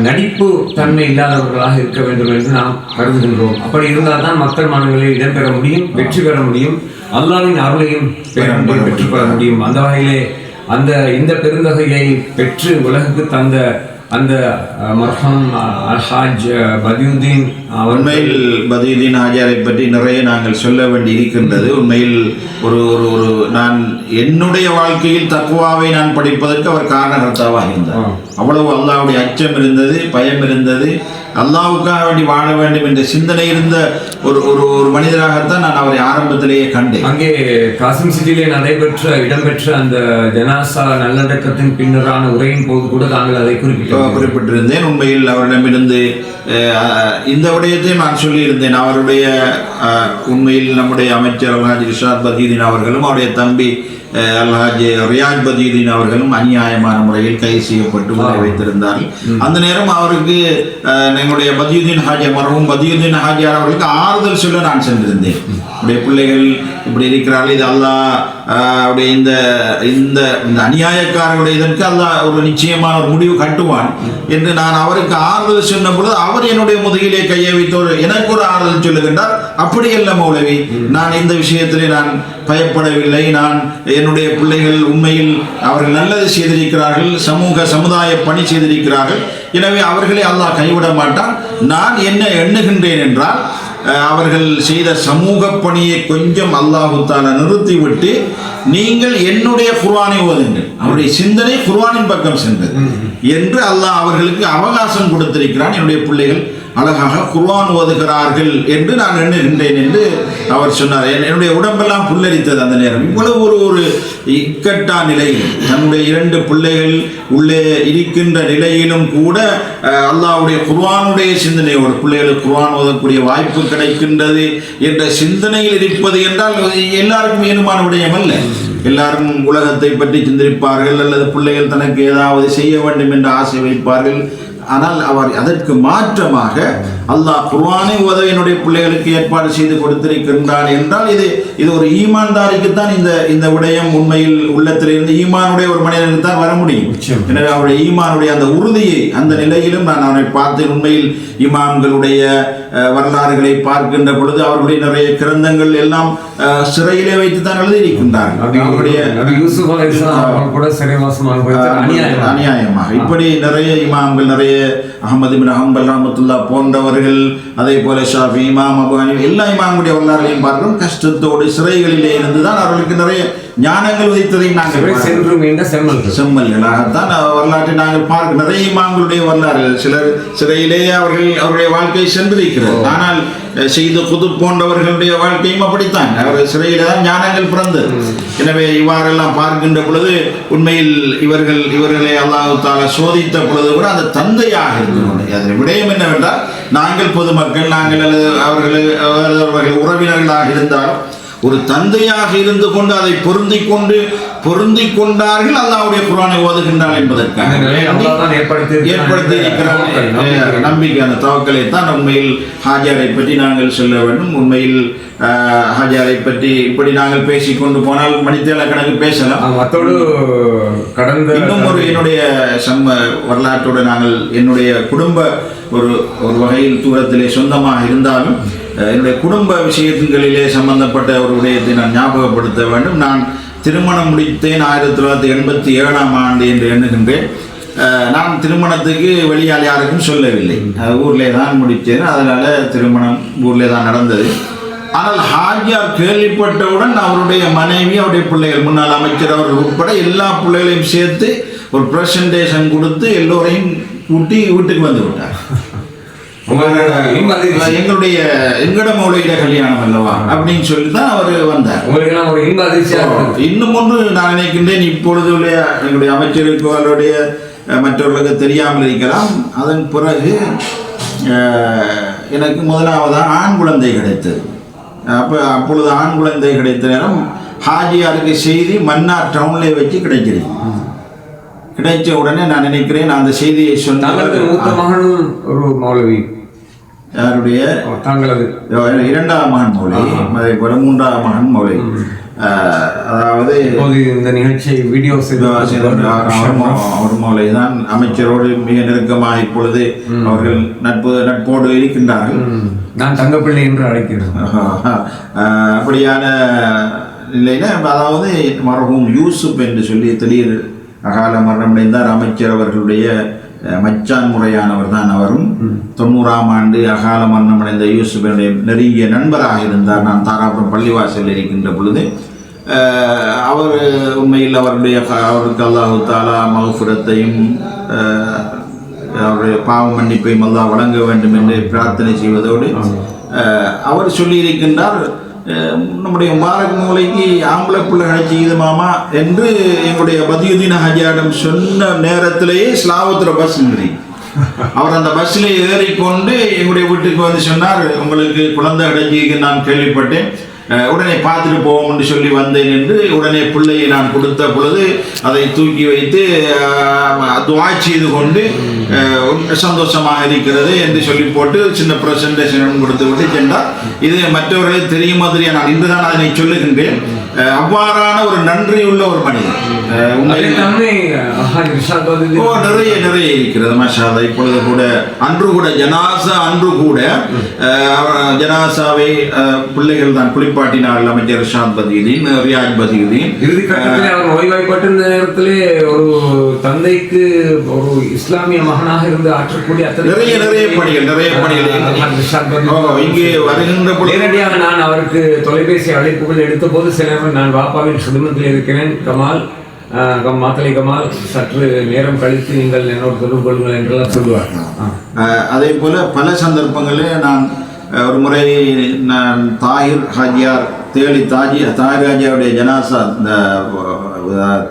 நடிப்பு தன்மை இல்லாதவர்களாக இருக்க வேண்டும் என்று நாம் கருதுகின்றோம். அப்படி இருந்தால் தான் மக்கள் மனங்களில் இடம்பெற முடியும், வெற்றி பெற முடியும், அல்லாஹ்வின் அருளையும் பெற்று பெற முடியும். அந்த வகையிலே இந்த பெருந்தகையை பெற்று உலகுக்கு தந்த அந்த மர்ஹம் அல்ஹாஜ் பதியுதீன், உண்மையில் பதியுதீன் ஹாஜியாரை பற்றி நிறைய நாங்கள் சொல்ல வேண்டி இருக்கின்றது. உண்மையில் ஒரு ஒரு நான் என்னுடைய வாழ்க்கையில் தக்குவாவை நான் படிப்பதற்கு அவர் காரணகர்த்தாவாக இருந்தார். அவ்வளவு அல்லாஹ்வுடைய அச்சம் இருந்தது, பயம் இருந்தது, அல்லாஹ்வுக்காக வேண்டி வாழ வேண்டும் என்ற சிந்தனை இருந்த ஒரு ஒரு ஒரு மனிதராகத்தான் நான் அவரை ஆரம்பத்திலேயே கண்டேன். அங்கே காசிம் சிட்டியிலே இடம்பெற்ற அந்த ஜனாசா நல்லடக்கத்தின் பின்னரான உரையின் போது கூட தாங்கள் அதை குறிப்பிட்டிருந்தேன். உண்மையில் அவரிடமிருந்து இந்த விடயத்தை நான் சொல்லியிருந்தேன். அவருடைய உண்மையில் நம்முடைய அமைச்சர் அல்ஹாஜ் ரிஷாத் பதியுதீன் அவர்களும் அவருடைய தம்பி அல்ஹாஜ் ரியாஜ் பதியுதீன் அவர்களும் அநியாயமான முறையில் கைது செய்யப்பட்டு வைத்திருந்தார்கள். அந்த நேரம் அவருக்கு எங்களுடைய பதியுதீன் ஹாஜியார் மரவும் பதியுதீன் ஹாஜியார் அவர்களுக்கு ஆறுதல் சொல்ல நான் சென்றிருந்தேன். உடைய பிள்ளைகள் இப்படி இருக்கிறார்கள், இது அல்லாஹ் அவருடைய இந்த இந்த அநியாயக்காரருடைய இதற்கு அல்லாஹ் ஒரு நிச்சயமான ஒரு முடிவு கட்டுவான் என்று நான் அவருக்கு ஆறுதல் சொன்ன பொழுது அவர் என்னுடைய முதுகிலே கையை வைத்தோடு எனக்கு ஒரு ஆறுதல் சொல்லுகின்றார். அப்படியல்ல மௌலவி, நான் இந்த விஷயத்திலே நான் பயப்படவில்லை. நான் என்னுடைய பிள்ளைகள் உண்மையில் அவர்கள் நல்லது செய்திருக்கிறார்கள், சமுதாய பணி செய்திருக்கிறார்கள், எனவே அவர்களை அல்லாஹ் கைவிட மாட்டான். நான் என்ன எண்ணுகின்றேன் என்றால் அவர்கள் செய்த சமூக பணியை கொஞ்சம் அல்லாஹ் தஆலா நிறுத்திவிட்டு நீங்கள் என்னுடைய குர்ஆனை ஓதுங்கள், அவருடைய சிந்தனை குர்ஆனின் பக்கம் சென்றது என்று அல்லாஹ் அவர்களுக்கு அவகாசம் கொடுத்திருக்கிறான். என்னுடைய பிள்ளைகள் அழகாக குர்ஆன் ஓதுகிறார்கள் என்று நான் எண்ணுகின்றேன் என்று அவர் சொன்னார். என்னுடைய உடம்பெல்லாம் புல்லரித்தது அந்த நேரம். இவ்வளவு ஒரு இக்கட்டா நிலையில் தன்னுடைய 2 பிள்ளைகள் உள்ளே இருக்கின்ற நிலையிலும் கூட அல்லாஹ்வுடைய குர்ஆனுடைய சிந்தனை, ஒரு பிள்ளைகளுக்கு குர்ஆன் ஓதக்கூடிய வாய்ப்பு கிடைக்கின்றது என்ற சிந்தனையில் இருப்பது என்றால் எல்லாருக்கும் ஏனுமான விடயம் அல்ல. எல்லாரும் உலகத்தை பற்றி சிந்திப்பார்கள் அல்லது பிள்ளைகள் தனக்கு ஏதாவது செய்ய வேண்டும் என்று ஆசை வைப்பார்கள். ஆனால் அவர் அதற்கு மாற்றமாக அல்லாஹ் குர்ஆனை ஓத என்னுடைய பிள்ளைகளுக்கு ஏற்பாடு செய்து கொடுத்திருக்கின்றான் என்றால் இது ஒரு ஈமான்தாரிக்குத்தான் இந்த விடயம் உண்மையில் உள்ளத்திலிருந்து ஈமானுடைய ஒரு மனிதனுக்கு தான் வர முடியும். எனவே அவருடைய ஈமானுடைய அந்த உறுதியை அந்த நிலையிலும் நான் அவரை பார்த்தேன். உண்மையில் இமாம்களுடைய வரலாறுகளை பார்க்கின்ற பொழுது அவர்களுடைய நிறைய கிரந்தங்கள் எல்லாம் சிறையிலே வைத்து தான் எழுதியிருக்கின்றார்கள். அநியாயமாக இப்படி நிறைய இமாம்கள், நிறைய அஹ்மது பின் ஹம்பல் ரஹ்மத்துல்லாஹ் போன்றவர்கள், அதே போல ஷாஃபி, இமாம் அபூ ஹனீஃபா, எல்லா இமாமுடைய வரலாறுகளையும் பார்க்கிறோம். கஷ்டத்தோடு சிறைகளிலே இருந்து தான் அவர்களுக்கு நிறைய ஞானங்கள் உதித்ததையும் நாங்கள் செம்மல்களாகத்தான் வரலாற்றை நாங்கள் பார்க்க. நிறைய இமாம்களுடைய வரலாறுகள், சிலர் சிறையிலேயே அவருடைய வாழ்க்கை சென்றிருக்கிறது. ஆனால் செய்து குதுப் போன்றவர்களுடைய வாழ்க்கையும் அப்படித்தான், அவர் சிறையில தான் ஞானங்கள் பிறந்தது. எனவே இவ்வாறெல்லாம் பார்க்கின்ற பொழுது உண்மையில் இவர்களை அல்லாஹ் தஆலா சோதித்த பொழுது கூட அந்த தந்தையாக இருக்கிறோம். அதன் விடயம் என்னவென்றால் நாங்கள் பொதுமக்கள், நாங்கள் அவர்கள் உறவினர்களாக இருந்தால் ஒரு தந்தையாக இருந்து கொண்டு அதை பொருந்தி கொண்டார்கள். அல்லாஹ்வுடைய குர்ஆனை ஓதுகின்றார் என்பதற்காக ஏற்படுத்தி இருக்கிற நம்பிக்கை, அந்த தவக்கலை தான் உண்மையில் ஹாஜியாரை பற்றி நாங்கள் சொல்ல வேண்டும். உண்மையில் ஹாஜியாரை பற்றி இப்படி நாங்கள் பேசிக்கொண்டு போனால் மணித்தேல கணக்கு பேசலாம். மற்றோடு கடந்த இன்னும் ஒரு என்னுடைய வரலாற்றோடு நாங்கள் என்னுடைய குடும்ப ஒரு வகையில் தூரத்திலே சொந்தமாக இருந்தாலும் என்னுடைய குடும்ப விஷயங்களிலே சம்பந்தப்பட்ட ஒரு விடயத்தை நான் ஞாபகப்படுத்த வேண்டும். நான் திருமணம் முடித்தேன் 1987ஆம் ஆண்டு என்று எண்ணுகின்றேன். நான் திருமணத்துக்கு வெளியால் யாருக்கும் சொல்லவில்லை, ஊரிலே தான் முடித்தேன். அதனால் திருமணம் ஊரிலே தான் நடந்தது. ஆனால் ஹாஜியார் கேள்விப்பட்டவுடன் அவருடைய மனைவி, அவருடைய பிள்ளைகள், முன்னாள் அமைச்சர் அவர்கள் உட்பட எல்லா பிள்ளைகளையும் சேர்த்து ஒரு பிரசன்டேஷன் கொடுத்து எல்லோரையும் கூட்டி வீட்டுக்கு வந்து விட்டார். எங்கட மௌலிக கல்யாணம் அல்லவா அப்படின்னு சொல்லி தான் அவர் வந்தார். இன்னும் ஒன்று நான் நினைக்கின்றேன், இப்பொழுது எங்களுடைய அமைச்சருக்கு அவருடைய மற்றவர்களுக்கு தெரியாமல் இருக்கலாம். அதன் பிறகு எனக்கு முதலாவதாக ஆண் குழந்தை கிடைத்தது. அப்பொழுது ஆண் குழந்தை கிடைத்த நேரம் ஹாஜியாருக்கு செய்தி மன்னார் டவுன்ல வச்சு கிடைச்சிருக்கு. கிடைச்ச உடனே நான் நினைக்கிறேன் அந்த செய்தியை சொன்னாங்க. யாருடைய? 2ஆம் மகன் மௌலவி, அதே போல 3ஆம் மகன் மௌலவி. அதாவது இந்த நிகழ்ச்சியை வீடியோ அவர் மூலை தான் அமைச்சரோடு மிக நெருக்கமாக இப்பொழுது அவர்கள் நட்போடு இருக்கின்றார்கள். நான் தங்கப்பிள்ளை என்று அழைக்கிறேன். அப்படியான இல்லைன்னா அதாவது மரஹூம் யூசுப் என்று சொல்லி திடீர் அகால மரணமடைந்தார். அமைச்சர் அவர்களுடைய மச்சான் முறையானவர் தான் அவரும். 90ஆம் ஆண்டு அகால மரணமடைந்த யூசுஃபனுடைய நெருங்கிய நண்பராக இருந்தார். நான் தாராபுரம் பள்ளிவாசலில் இருக்கின்ற பொழுது அவர் உண்மையில் அவருக்கு அல்லாஹு தாலா மகஃபிரத்தையும் அவருடைய பாவ மன்னிப்பையும் அல்லாஹ் வழங்க வேண்டும் என்று பிரார்த்தனை செய்வதோடு அவர் சொல்லியிருக்கின்றார், நம்முடைய முபாரக் மூலைக்கு ஆம்பளை பிள்ளைகளை செய்யுது மாமா என்று எங்களுடைய பதியுதீன் ஹாஜியாரிடம் சொன்ன நேரத்திலேயே ஸ்லாவத்தில் பஸ் நின்றி அவர் அந்த பஸ்ஸில் ஏறிக்கொண்டு எங்களுடைய வீட்டுக்கு வந்து சொன்னார், உங்களுக்கு குழந்தை அடைஞ்சிக்கு நான் கேள்விப்பட்டேன், உடனே பார்த்துட்டு போவோம் என்று சொல்லி வந்தேன் என்று உடனே பிள்ளையை நான் கொடுத்த பொழுது அதை தூக்கி வைத்து துவா செய்து கொண்டு சந்தோஷமாக இருக்கிறது என்று சொல்லி போட்டு சின்ன பிரசன்டேஷன் கொடுத்து விட்டு சென்றார். இது மற்றவர்களுக்கு தெரியும் மாதிரியா நான் இன்றுதான் அதனை சொல்லுகின்றேன். அவ்வாறான ஒரு நன்றியுள்ள ஒரு மனிதன் நிறைய இருக்கிறது மாஷாஅல்லாஹ். இப்பொழுது கூட அன்று கூட ஜனாசாவை பிள்ளைகள் தான் குளிப்பாட்டினார்கள். அமைச்சர் ரிஷாத் பதியுதீன், ரியாஜ் பதியுதீன் அவர் ஓய்வாய்ப்பட்டிருந்த நேரத்திலே ஒரு தந்தைக்கு ஒரு இஸ்லாமிய மகனாக இருந்து ஆற்றக்கூடிய நிறைய பணிகள் இங்கே வருகின்ற நேரடியாக நான் அவருக்கு தொலைபேசி அழைப்புகள் எடுத்த போது சில நான் வாப்பாவின் சுடுமத்தில் இருக்கிறேன், மாத்தலை கமால் சற்று நேரம் கழித்து நீங்கள் என்னோட தொடர்பு கொள்ளுங்கள் என்றெல்லாம் சொல்லுவார். அதே போல பல சந்தர்ப்பங்களில் நான் ஒரு முறை நான் தாயிர் ஹாஜியார் தாயிர் ஹாஜியாருடைய ஜனாசா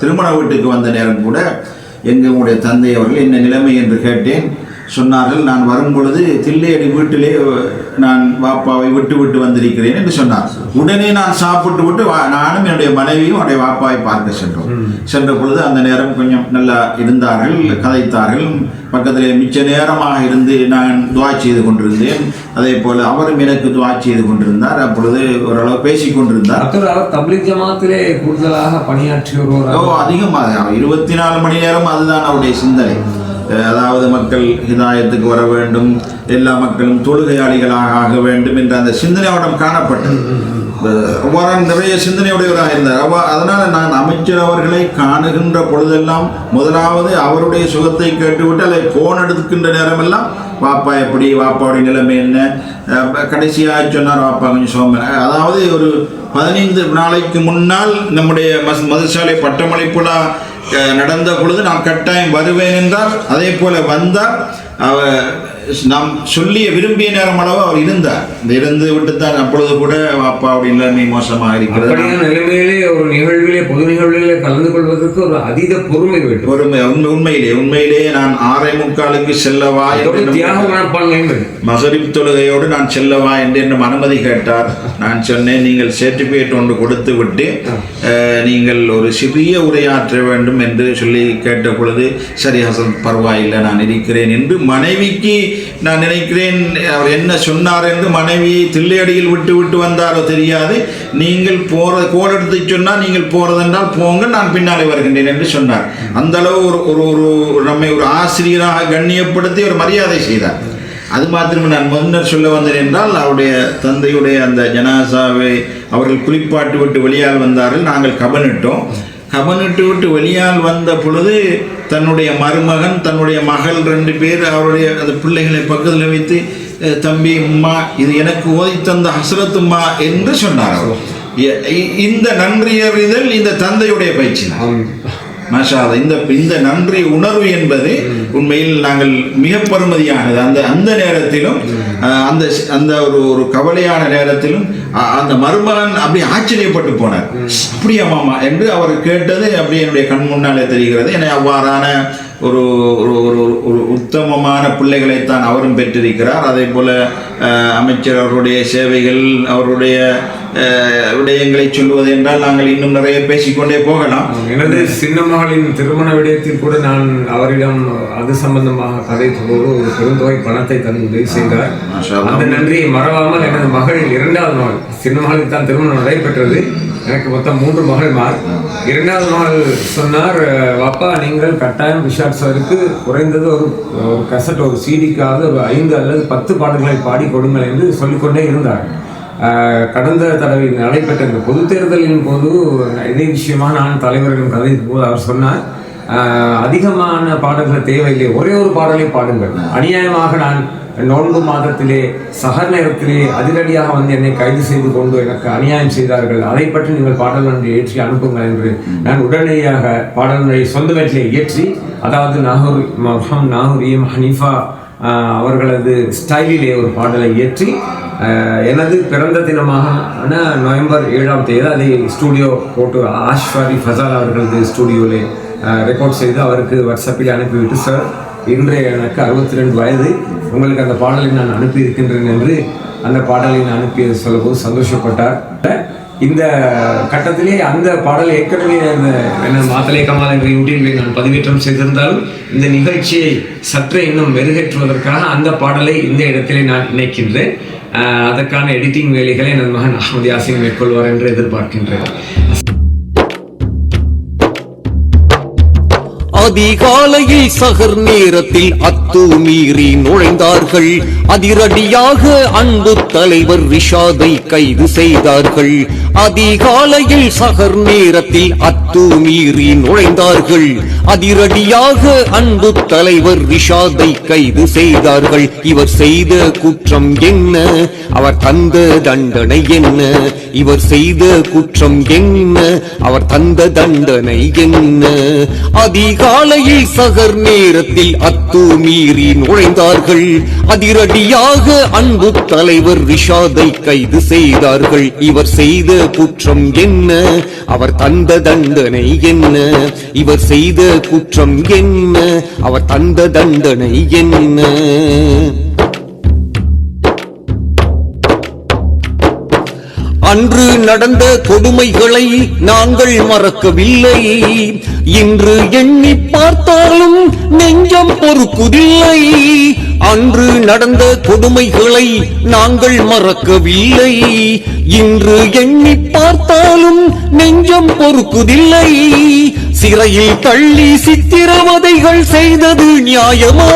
திருமண வீட்டுக்கு வந்த நேரம் கூட எங்களுடைய தந்தை அவர்கள் என்ன நிலைமை என்று கேட்டேன். சொன்னார்கள், நான் வரும்பொழுது தில்லையடி வீட்டிலே நான் வாப்பாவை விட்டு வந்திருக்கிறேன் என்று சொன்னார். உடனே நான் சாப்பிட்டு விட்டு நானும் என்னுடைய மனைவியும் அவருடைய வாப்பாவை பார்க்க சென்ற பொழுது அந்த நேரம் கொஞ்சம் நல்லா இருந்தார்கள், கதைத்தார்கள். பக்கத்திலே மிச்ச நேரமாக இருந்து நான் துவா செய்து கொண்டிருந்தேன். அதே போல அவரும் எனக்கு துவா செய்து கொண்டிருந்தார். அப்பொழுது ஓரளவு பேசிக் கொண்டிருந்தார். தப்லீக் ஜமாத்திலே கூடுதலாக பணியாற்றியவர் அதிகமாக 24 மணி நேரம் அதுதான் அவருடைய சிந்தனை. அதாவது மக்கள் ஹிதாயத்துக்கு வர வேண்டும், எல்லா மக்களும் தொழுகையாளிகளாக ஆக வேண்டும் என்ற அந்த சிந்தனை அவரிடம் காணப்பட்டது. அவ்வாறு நிறைய சிந்தனையுடையவராக இருந்தார். அதனால் நான் அமைச்சர் அவர்களை காணுகின்ற பொழுதெல்லாம் முதலாவது அவருடைய சுகத்தை கேட்டுவிட்டு அதை போன் எடுத்துக்கின்ற நேரமெல்லாம் வாப்பா எப்படி, வாப்பாவுடைய நிலைமை என்ன, கடைசியாக சொன்னார் வாப்பா கொஞ்சம் சோமன். அதாவது ஒரு 15 நாளைக்கு முன்னால் நம்முடைய மதுசாலை பட்டமளிப்புலா நடந்த பொழுது நான் கட்டாயம் வருவேன் என்றார். அதே போல வந்தார். நாம் சொல்லிய விரும்பிய நேரம் அளவு அவர் இருந்தார். இருந்து விட்டுத்தான் அப்பொழுது கூட அப்பாவுடைய நிலைமை மோசமாக இருக்கிறது. நிலைமையிலே ஒரு நிகழ்விலே பொது நிகழ்விலே கலந்து கொள்வதற்கு ஒரு அதீத பொறுமை வேண்டும். உண்மையிலே நான் 6:45 செல்லவா மகரிப் தொழுகையோடு நான் செல்லவா என்று என்னும் அனுமதி கேட்டார். நான் சொன்னேன், நீங்கள் சர்டிபிகேட் ஒன்று கொடுத்து விட்டு நீங்கள் ஒரு சிறிய உரையாற்ற வேண்டும் என்று சொல்லி கேட்ட பொழுது சரி ஹசன் பரவாயில்லை நான் இருக்கிறேன் என்று மனைவிக்கு நான் நினைக்கிறேன் அவர் என்ன சொன்னார் என்று மனைவியை தில்லையடியில் விட்டு வந்தாரோ தெரியாது. நீங்கள் கோல் எடுத்து சொன்னால் நீங்கள் போறதென்றால் போங்க, நான் பின்னாலே வருகின்றேன் என்று சொன்னார். அந்த அளவு ஒரு நம்மை ஒரு ஆசிரியராக கண்ணியப்படுத்தி ஒரு மரியாதை செய்தார். அது மாத்திரம் நான் முன்னர் சொல்ல வந்தேன் என்றால் அவருடைய தந்தையுடைய அந்த ஜனாசாவை அவர்கள் குளிப்பாட்டு விட்டு வெளியால் வந்தார்கள். நாங்கள் கபனிட்டு விட்டு வெளியால் வந்த பொழுது தன்னுடைய மருமகன் தன்னுடைய மகள் 2 பேர் அவருடைய அந்த பிள்ளைகளை பக்கத்தில் வைத்து, தம்பி உம்மா இது எனக்கு ஓதி தந்த ஹஸ்ரத்தும்மா என்று சொன்னார். இந்த நன்றியறிதல் இந்த தந்தையுடைய பயிற்சி மாஷா அல்லாஹ். இந்த நன்றி உணர்வு என்பது உண்மையில் நாங்கள் மிக பெருமதியானது. அந்த நேரத்திலும் அந்த ஒரு கவலையான நேரத்திலும் அந்த மருமகன் அப்படி ஆச்சரியப்பட்டு போனார். அப்படியா மாமா என்று அவர் கேட்டது அப்படி என்னுடைய கண் முன்னாலே தெரிகிறது. என அவ்வாறான ஒரு உத்தமமான பிள்ளைகளைத்தான் அவரும் பெற்றிருக்கிறார். அதே போல அமைச்சர் அவருடைய சேவைகள், அவருடைய விடயங்களை சொல்வது என்றால் நாங்கள் இன்னும் நிறைய பேசிக்கொண்டே போகலாம். எனது சின்ன மகளின் திருமண விடயத்தில் கூட நான் அவரிடம் அது சம்பந்தமாக கதைத்தபோது ஒரு பெருந்தொகை பணத்தை தந்து செய்தார். அந்த நன்றியை மறவாமல் எனது மகள் 2வது நாள் சின்ன மகளுக்கு தான் திருமணம் நடைபெற்றது. எனக்கு மொத்தம் 3 மகள்மார். 2வது மகள் சொன்னார், அப்பா நீங்கள் கட்டாயம் ரிஷாட் சாருக்கு குறைந்தது ஒரு கசட், ஒரு சிடிக்காக ஒரு 5 அல்லது 10 பாடல்களை பாடி கொடுங்கள் என்று சொல்லிக்கொண்டே இருந்தார். கடந்த தடவை நடைபெற்ற இந்த பொது தேர்தலின் போது இதே விஷயமா நான் தலைவரிடம் கதைக்கும் போது அவர் சொன்னார், அதிகமான பாடல்கள் தேவையில்லை, ஒரே ஒரு பாடலை பாடுங்கள். அநியாயமாக நான் நோன்பு மாதத்திலே சகர் நேரத்திலே அதிரடியாக வந்து என்னை கைது செய்து கொண்டு எனக்கு அநியாயம் செய்தார்கள், அதை பற்றி நீங்கள் பாடல்களை ஏற்றி அனுப்புங்கள் என்று நான் உடனடியாக பாடல்களை சொந்த வீட்டிலே இயற்றி, அதாவது நாகூரியம் ஹனீஃபா அவர்களது ஸ்டைலிலே ஒரு பாடலை இயற்றி எனது பிறந்த தினமான நவம்பர் 7ஆம் தேதி அதை ஸ்டூடியோ போட்டு ஆஷ்வாரி ஃபசால் அவர்களது ஸ்டூடியோவிலே ரெக்கார்ட் செய்து அவருக்கு வாட்ஸ்அப்பில் அனுப்பிவிட்டு, சார் இன்றைய எனக்கு 62 வயது, உங்களுக்கு அந்த பாடலை நான் அனுப்பி இருக்கின்றேன் என்று அந்த பாடலை நான் அனுப்பி சொல்லும்போது சந்தோஷப்பட்டார். இந்த கட்டத்திலே அந்த பாடல் ஏற்கனவே என்ன மாத்தலை கமால் என்ற யூடியூபில் நான் பதிவேற்றம் செய்திருந்தாலும் இந்த நிகழ்ச்சியை சற்றே இன்னும் மெருகேற்றுவதற்காக அந்த பாடலை இந்த இடத்திலே நான் இணைக்கின்றேன். அதற்கான எடிட்டிங் வேலைகளை என் மகன் அஹ்மது யாசின் மேற்கொள்வார் என்று எதிர்பார்க்கின்றேன். அதிகாலையில் சகர் நேரத்தில் அத்துமீறி நுழைந்தார்கள். அதிரடியாக அன்பு தலைவர் ரிஷாதை கைது செய்தார்கள். அதிகாலையில் சகர் நேரத்தில் அத்துமீறி நுழைந்தார்கள். அதிரடியாக அன்பு தலைவர் ரிஷாதை கைது செய்தார்கள். இவர் செய்த குற்றம் என்ன, அவர் தந்த தண்டனை என்ன? இவர் செய்த குற்றம் என்ன, அவர் தந்த தண்டனை என்ன? அதிகாலையில் சகர் நேரத்தில் அத்துமீறி நுழைந்தார்கள். அதிரடியாக அன்பு தலைவர் ரிஷாதை கைது செய்தார்கள். இவர் செய்த குற்றம் என்ன, அவர் தந்த தண்டனை என்ன? இவர் செய்த குற்றம் என்ன, அவர் தந்த தண்டனை என்ன? அன்று நடந்த கொடுமைகளை நாங்கள் மறக்கவில்லை. இன்று எண்ணி பார்த்தாலும் நெஞ்சம் பொறுக்குதில்லை. அன்று நடந்த கொடுமைகளை நாங்கள் மறக்கவில்லை. இன்று எண்ணி பார்த்தாலும் நெஞ்சம் பொறுக்குதில்லை. சிறையில் தள்ளி சித்திரவதைகள் செய்தது நியாயமா?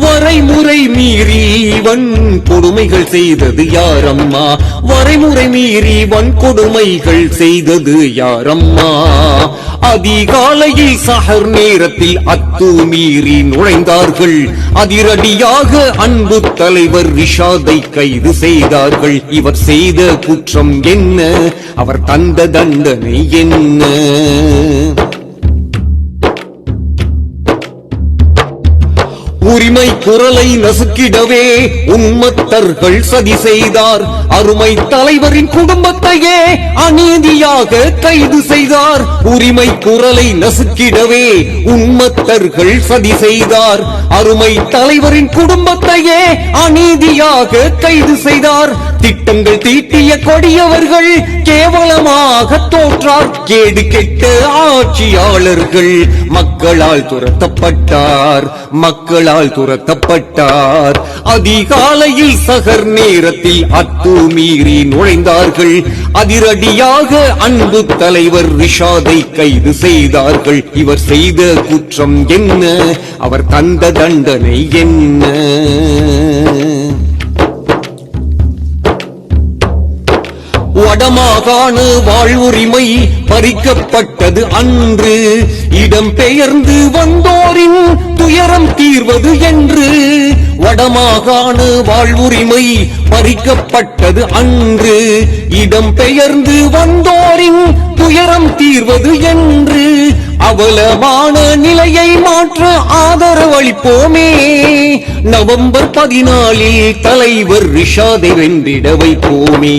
வரைமுறை மீறி வன்கொடுமைகள் செய்தது யாரம்மா? வரைமுறை மீறி வன்கொடுமைகள் செய்தது யாரம்மா? அதிகாலையில் சஹர் நேரத்தில் அத்துமீறி நுழைந்தார்கள். அதிரடியாக அன்பு தலைவர் ரிஷாதை கைது செய்தார்கள். இவர் செய்த குற்றம் என்ன, அவர் தந்த தண்டனை என்ன? உரிமை குரலை நசுக்கிடவே உம்மத்தர்கள் சதி செய்தார். அருமை தலைவரின் குடும்பத்தையே அநீதியாக கைது செய்தார். உரிமை குரலை நசுக்கிடவே உம்மத்தர்கள் சதி செய்தார். அருமை தலைவரின் குடும்பத்தையே அநீதியாக கைது செய்தார். திட்டங்கள் தீட்டிய கொடியவர்கள் கேவலமாக தோற்றார். கேடு கெட்ட ஆட்சியாளர்கள் மக்களால் துரத்தப்பட்டார். மக்களால் துரத்தப்பட்டார். அதிகாலையில் சகர் நேரத்தில் அத்துமீறி நுழைந்தார்கள். அதிரடியாக அன்பு தலைவர் ரிஷாதை கைது செய்தார்கள். இவர் செய்த குற்றம் என்ன, அவர் தந்த தண்டனை என்ன? வடமாகாண வாழ்வுரிமை பறிக்கப்பட்டது அன்று. இடம் பெயர்ந்து வந்தோரின் துயரம் தீர்வது என்று. வடமாகாண வாழ்வுரிமை பறிக்கப்பட்டது அன்று. இடம் பெயர்ந்து வந்தோரின் துயரம் தீர்வது என்று. அவலமான நிலையை மாற்ற ஆதரவளிப்போமே. நவம்பர் 14 தலைவர் ரிஷாதை வென்றிட வைப்போமே.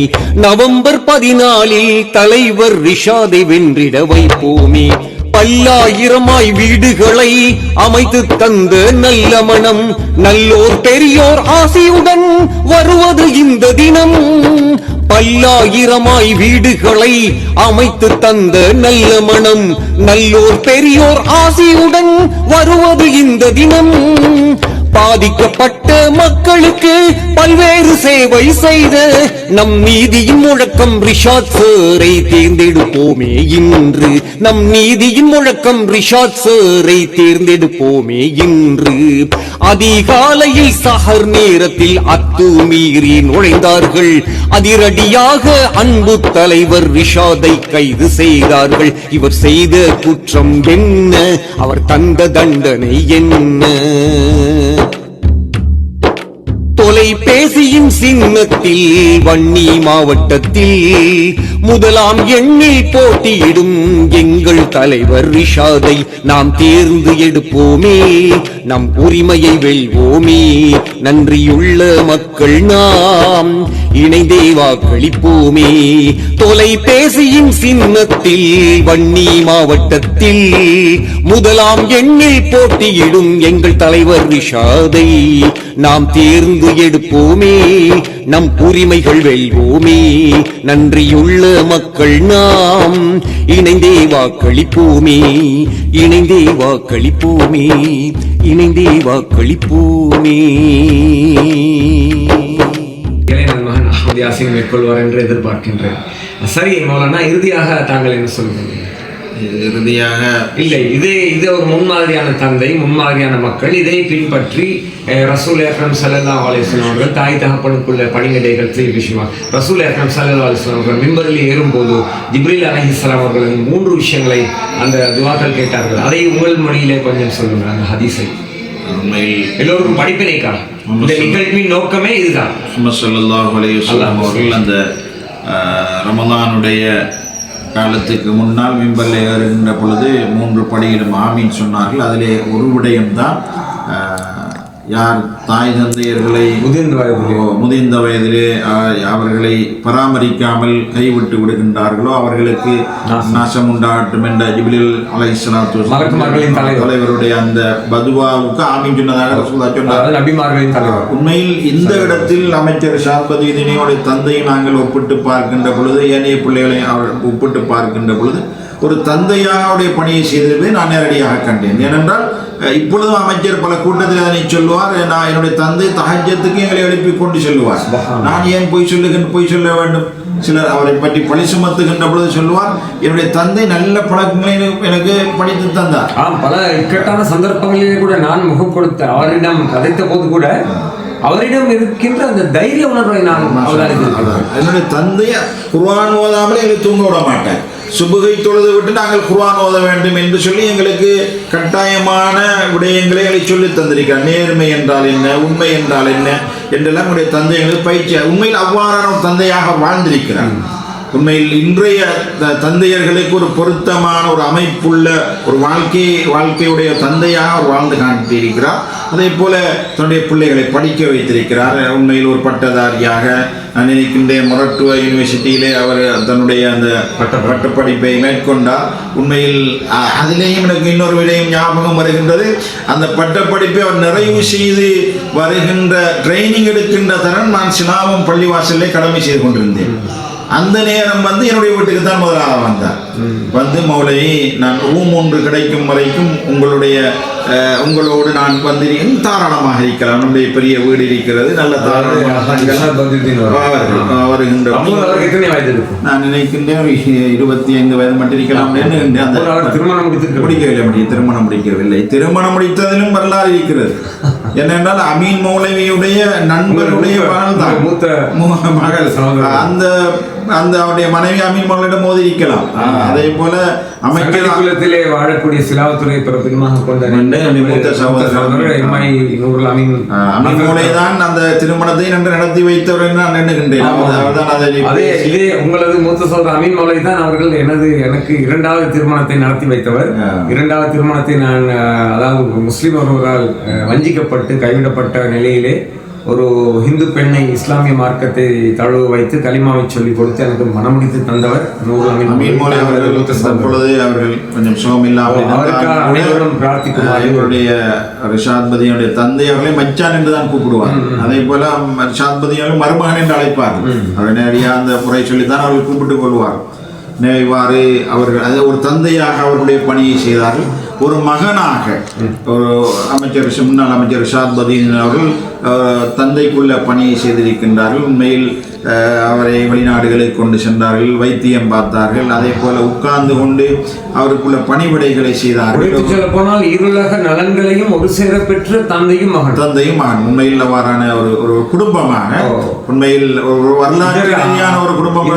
நவம்பர் 14 தலைவர் ரிஷாதை வென்றிட வைப்போமே. பல்லாயிரமாய் வீடுகளை அமைத்து தந்த நல்ல மனம், நல்லோர் பெரியோர் ஆசியுடன் வருவது இந்த தினம். பல்லாயிரமாய் வீடுகளை அமைத்து தந்த நல்ல மனம், நல்லோர் பெரியோர் ஆசியுடன் வருவது இந்த தினம். பாதிக்கப்பட்ட மக்களுக்கு பல்வேறு சேவை செய்த நம் நீதியின் முழக்கம் ரிஷாத் சாரை தேர்ந்தெடுப்போமே இன்று. நம் நீதியின் முழக்கம் ரிஷாத் சாரை தேர்ந்தெடுப்போமே இன்று. அதிகாலையில் சஹர் நேரத்தில் அத்துமீறி நுழைந்தார்கள். அதிரடியாக அன்பு தலைவர் ரிஷாதை கைது செய்தார்கள். இவர் செய்த குற்றம் என்ன, அவர் தந்த தண்டனை என்ன? தொலைபேசியின் சின்னத்தில் வன்னி மாவட்டத்தில் முதலாம் எண்ணில் போட்டியிடும் எங்கள் தலைவர் ரிஷாதை நாம் தேர்ந்து எடுப்போமே, நம் உரிமையை வெல்வோமே. நன்றியுள்ள மக்கள் நாம் இணைந்தே வாக்களிப்போமே. தொலைபேசியின் சின்னத்தில் வன்னி மாவட்டத்தில் முதலாம் எண்ணில் போட்டியிடும் எங்கள் தலைவர் ரிஷாதை நாம் தேர்ந்து எடுப்போமே, நம் உரிமைகள் வெல்வோமே. நன்றியுள்ள மக்கள் நாம் இணைந்தே வாக்களிப்போமே, இணைந்தே வாக்களிப்போமே, இணைந்தே வாக்களிப்போமே. மகன் அஹ்மத் யாசின் மேற்கொள்வார் என்று எதிர்பார்க்கின்றேன். சரி மௌலானா, இறுதியாக தாங்கள் என்ன சொல்லுங்கள்? இறுதியாக இல்லை, இது ஒரு முன்மாதிரியான தந்தை, முன்மாதிரியான மக்கள் இதை பின்பற்றி ரசூல் அக்ரம் ஸல்லல்லாஹு அலைஹி வஸல்லம் அவர்கள் தாய் தகப்பனுக்குள்ள பணிவிடைகள் செய்ய விஷயமா ரசூல் அக்ரம் ஸல்லல்லாஹு அலைஹி வஸல்லம் அவர்கள் மிம்பரில் ஏறும்போது ஜிப்ரீல் அலைஹிஸ்ஸலாம் அவர்கள் 3 விஷயங்களை அந்த துஆக்கள் கேட்டார்கள். அதை உங்கள் மொழியிலே கொஞ்சம் சொல்லுங்கள் அந்த ஹதீஸை. உண்மையில் எல்லோருக்கும் படிப்பினைக்காக இந்த நிகழ்வின் நோக்கமே இதுதான். முஹம்மது ஸல்லல்லாஹு அலைஹி வஸல்லம் அவர்கள் அந்த ரமலானுடைய காலத்துக்கு முன்னால் மிம்பரில் ஏறுகின்ற பொழுது 3 படியிலும் ஆமீன் சொன்னார்கள். அதிலே ஒரு விடயம்தான், யார் தாய் தந்தையர்களை முதிர்ந்த வயதிலே அவர்களை பராமரிக்காமல் கைவிட்டு விடுகின்றார்களோ அவர்களுக்கு நாசம் உண்டாகட்டும் என்ற ஜிப்ரீல் அலைஹிஸ்ஸலாத்து தலைவருடைய அந்த பதுவாவுக்கு ஆமீன் சொன்னதாக சொன்னார். உண்மையில் இந்த இடத்தில் அமைச்சர் ஷாபதி தினியோடைய தந்தையை நாங்கள் ஒப்பிட்டு பார்க்கின்ற பொழுது, ஏனைய பிள்ளைகளை ஒப்பிட்டு பார்க்கின்ற பொழுது ஒரு தந்தையாக அவருடைய பணியை செய்திருப்பதை நான் நேரடியாக கண்டேன். ஏனென்றால் இப்பொழுதும் அமைச்சர் பல கூட்டத்தில் அதனை சொல்லுவார், நான் என்னுடைய தந்தை தஹஜ்ஜத்துக்கு எங்களை எழுப்பி கொண்டு சொல்லுவார், நான் ஏன் பொய் சொல்ல வேண்டும். சிலர் அவரை பற்றி பழி சுமத்துகின்ற பொழுது சொல்லுவார், என்னுடைய தந்தை நல்ல பழக்கங்களை எனக்கு படித்து தந்தார். பல இக்கட்டான சந்தர்ப்பங்களிலே கூட நான் முகம் கொடுத்த அவரிடம் கதைத்த போது கூட அவரிடம் இருக்கின்ற அந்த தைரிய உணர்வை நான் என்னுடைய தந்தையை குர்ஆன் ஓதாமலே எங்களை தூங்க விட மாட்டேன். சுபுகை தொழுது விட்டு நாங்கள் குர்ஆன் ஓத வேண்டும் என்று சொல்லி எங்களுக்கு கட்டாயமான விடயங்களை சொல்லி தந்திருக்கிறார். நேர்மை என்றால் என்ன, உண்மை என்றால் என்ன என்றெல்லாம் என்னுடைய தந்தை எங்களுக்கு பயிற்சி. உண்மையில் அவ்வாறான ஒரு தந்தையாக வாழ்ந்திருக்கிறார். உண்மையில் இன்றைய தந்தையர்களுக்கு ஒரு பொருத்தமான ஒரு அமைப்புள்ள ஒரு வாழ்க்கையுடைய தந்தையாக அவர் வாழ்ந்து காட்டியிருக்கிறார். அதே போல தன்னுடைய பிள்ளைகளை படிக்க வைத்திருக்கிறார். உண்மையில் ஒரு பட்டதாரியாக நான் நினைக்கின்றேன் மொரட்டுவ யூனிவர்சிட்டியிலே அவர் தன்னுடைய அந்த பட்டப்படிப்பை மேற்கொண்டார். உண்மையில் அதிலேயும் எனக்கு இன்னொரு விடயம் ஞாபகம் வருகின்றது. அந்த பட்டப்படிப்பை அவர் நிறைவு செய்து வருகின்ற ட்ரைனிங் எடுக்கின்ற தரம் நான் சிலாமம் பள்ளிவாசலிலே கடமை செய்து கொண்டிருந்தேன். அந்த நேரம் என்னுடைய வீட்டுக்கு தான் முதலாக வந்தார். மௌலவி, நான் ரூம் ஒன்று கிடைக்கும் வரைக்கும் உங்களோடு நான் தாராளமாக இருக்கலாம், நம்முடைய பெரிய வீடு இருக்கிறது, நல்ல தாராளமாக வருகின்ற. நான் நினைக்கின்றேன் 25 வயது மட்டும் இருக்கலாம். திருமணம் முடிக்கவில்லை. திருமணம் முடித்ததிலும் வரலாறு இருக்கிறது. என்னென்றால் அமீன் மௌலவியுடைய நண்பருடைய மகள் அந்த அவருடைய மனைவி அமீன் மகளிடம் மோதி இருக்கலாம். அதே போல அமைச்சரே வாழக்கூடிய சிலாவத்துறை பிறப்பினமாக கொண்ட மூத்த சகோதரர் தான் அந்த திருமணத்தை நன்று நடத்தி வைத்தவர் என்று நான் எண்ணுகின்றேன். இதே உங்களது மூத்த சகோதரர் அமீன் மௌலவி தான் அவர்கள் எனக்கு 2வது திருமணத்தை நடத்தி வைத்தவர். 2வது திருமணத்தை நான், அதாவது முஸ்லிம் ஒருவரால் வஞ்சிக்கப்பட்டு கைவிடப்பட்ட நிலையிலே ஒரு இந்து பெண்ணை இஸ்லாமிய மார்க்கத்தை தழுவ வைத்து கலிமாவை சொல்லி கொடுத்து எனக்கு மனமுடித்து தந்தவர் அவர்கள் கொஞ்சம் சுகமில்லாமல் பிரார்த்திக்குமாறு இவருடைய ரிஷாத்பதியுடைய தந்தை அவர்களை மச்சான் என்று தான் கூப்பிடுவார். அதே போல ரிஷாத்பதியும் மருமகன் என்று அழைப்பார். அவர் நேரடியாக அந்த முறை சொல்லித்தான் அவர்கள் கூப்பிட்டுக் கொள்வார். இவ்வாறு அவர்கள் ஒரு தந்தையாக அவர்களுடைய பணியை செய்தார்கள். ஒரு மகனாக ஒரு அமைச்சர் முன்னாள் அமைச்சர் ரிஷாத் பதீன் அவர்கள் தந்தைக்குள்ள பணியை செய்திருக்கின்றார்கள். உண்மையில் அவரை வெளிநாடுகளுக்கு கொண்டு சென்றார்கள், வைத்தியம் பார்த்தார்கள், அதே போல உட்கார்ந்து கொண்டு அவருக்குள்ள பணிவிடைகளை செய்தார்கள். சொல்ல போனால் இருளக நலன்களையும் ஒரு சேர பெற்ற தந்தையும் மகன் உண்மையில் அவ்வாறான ஒரு குடும்பமாக உண்மையில் ஒரு வரலாற்று ரீதியான ஒரு குடும்பம்.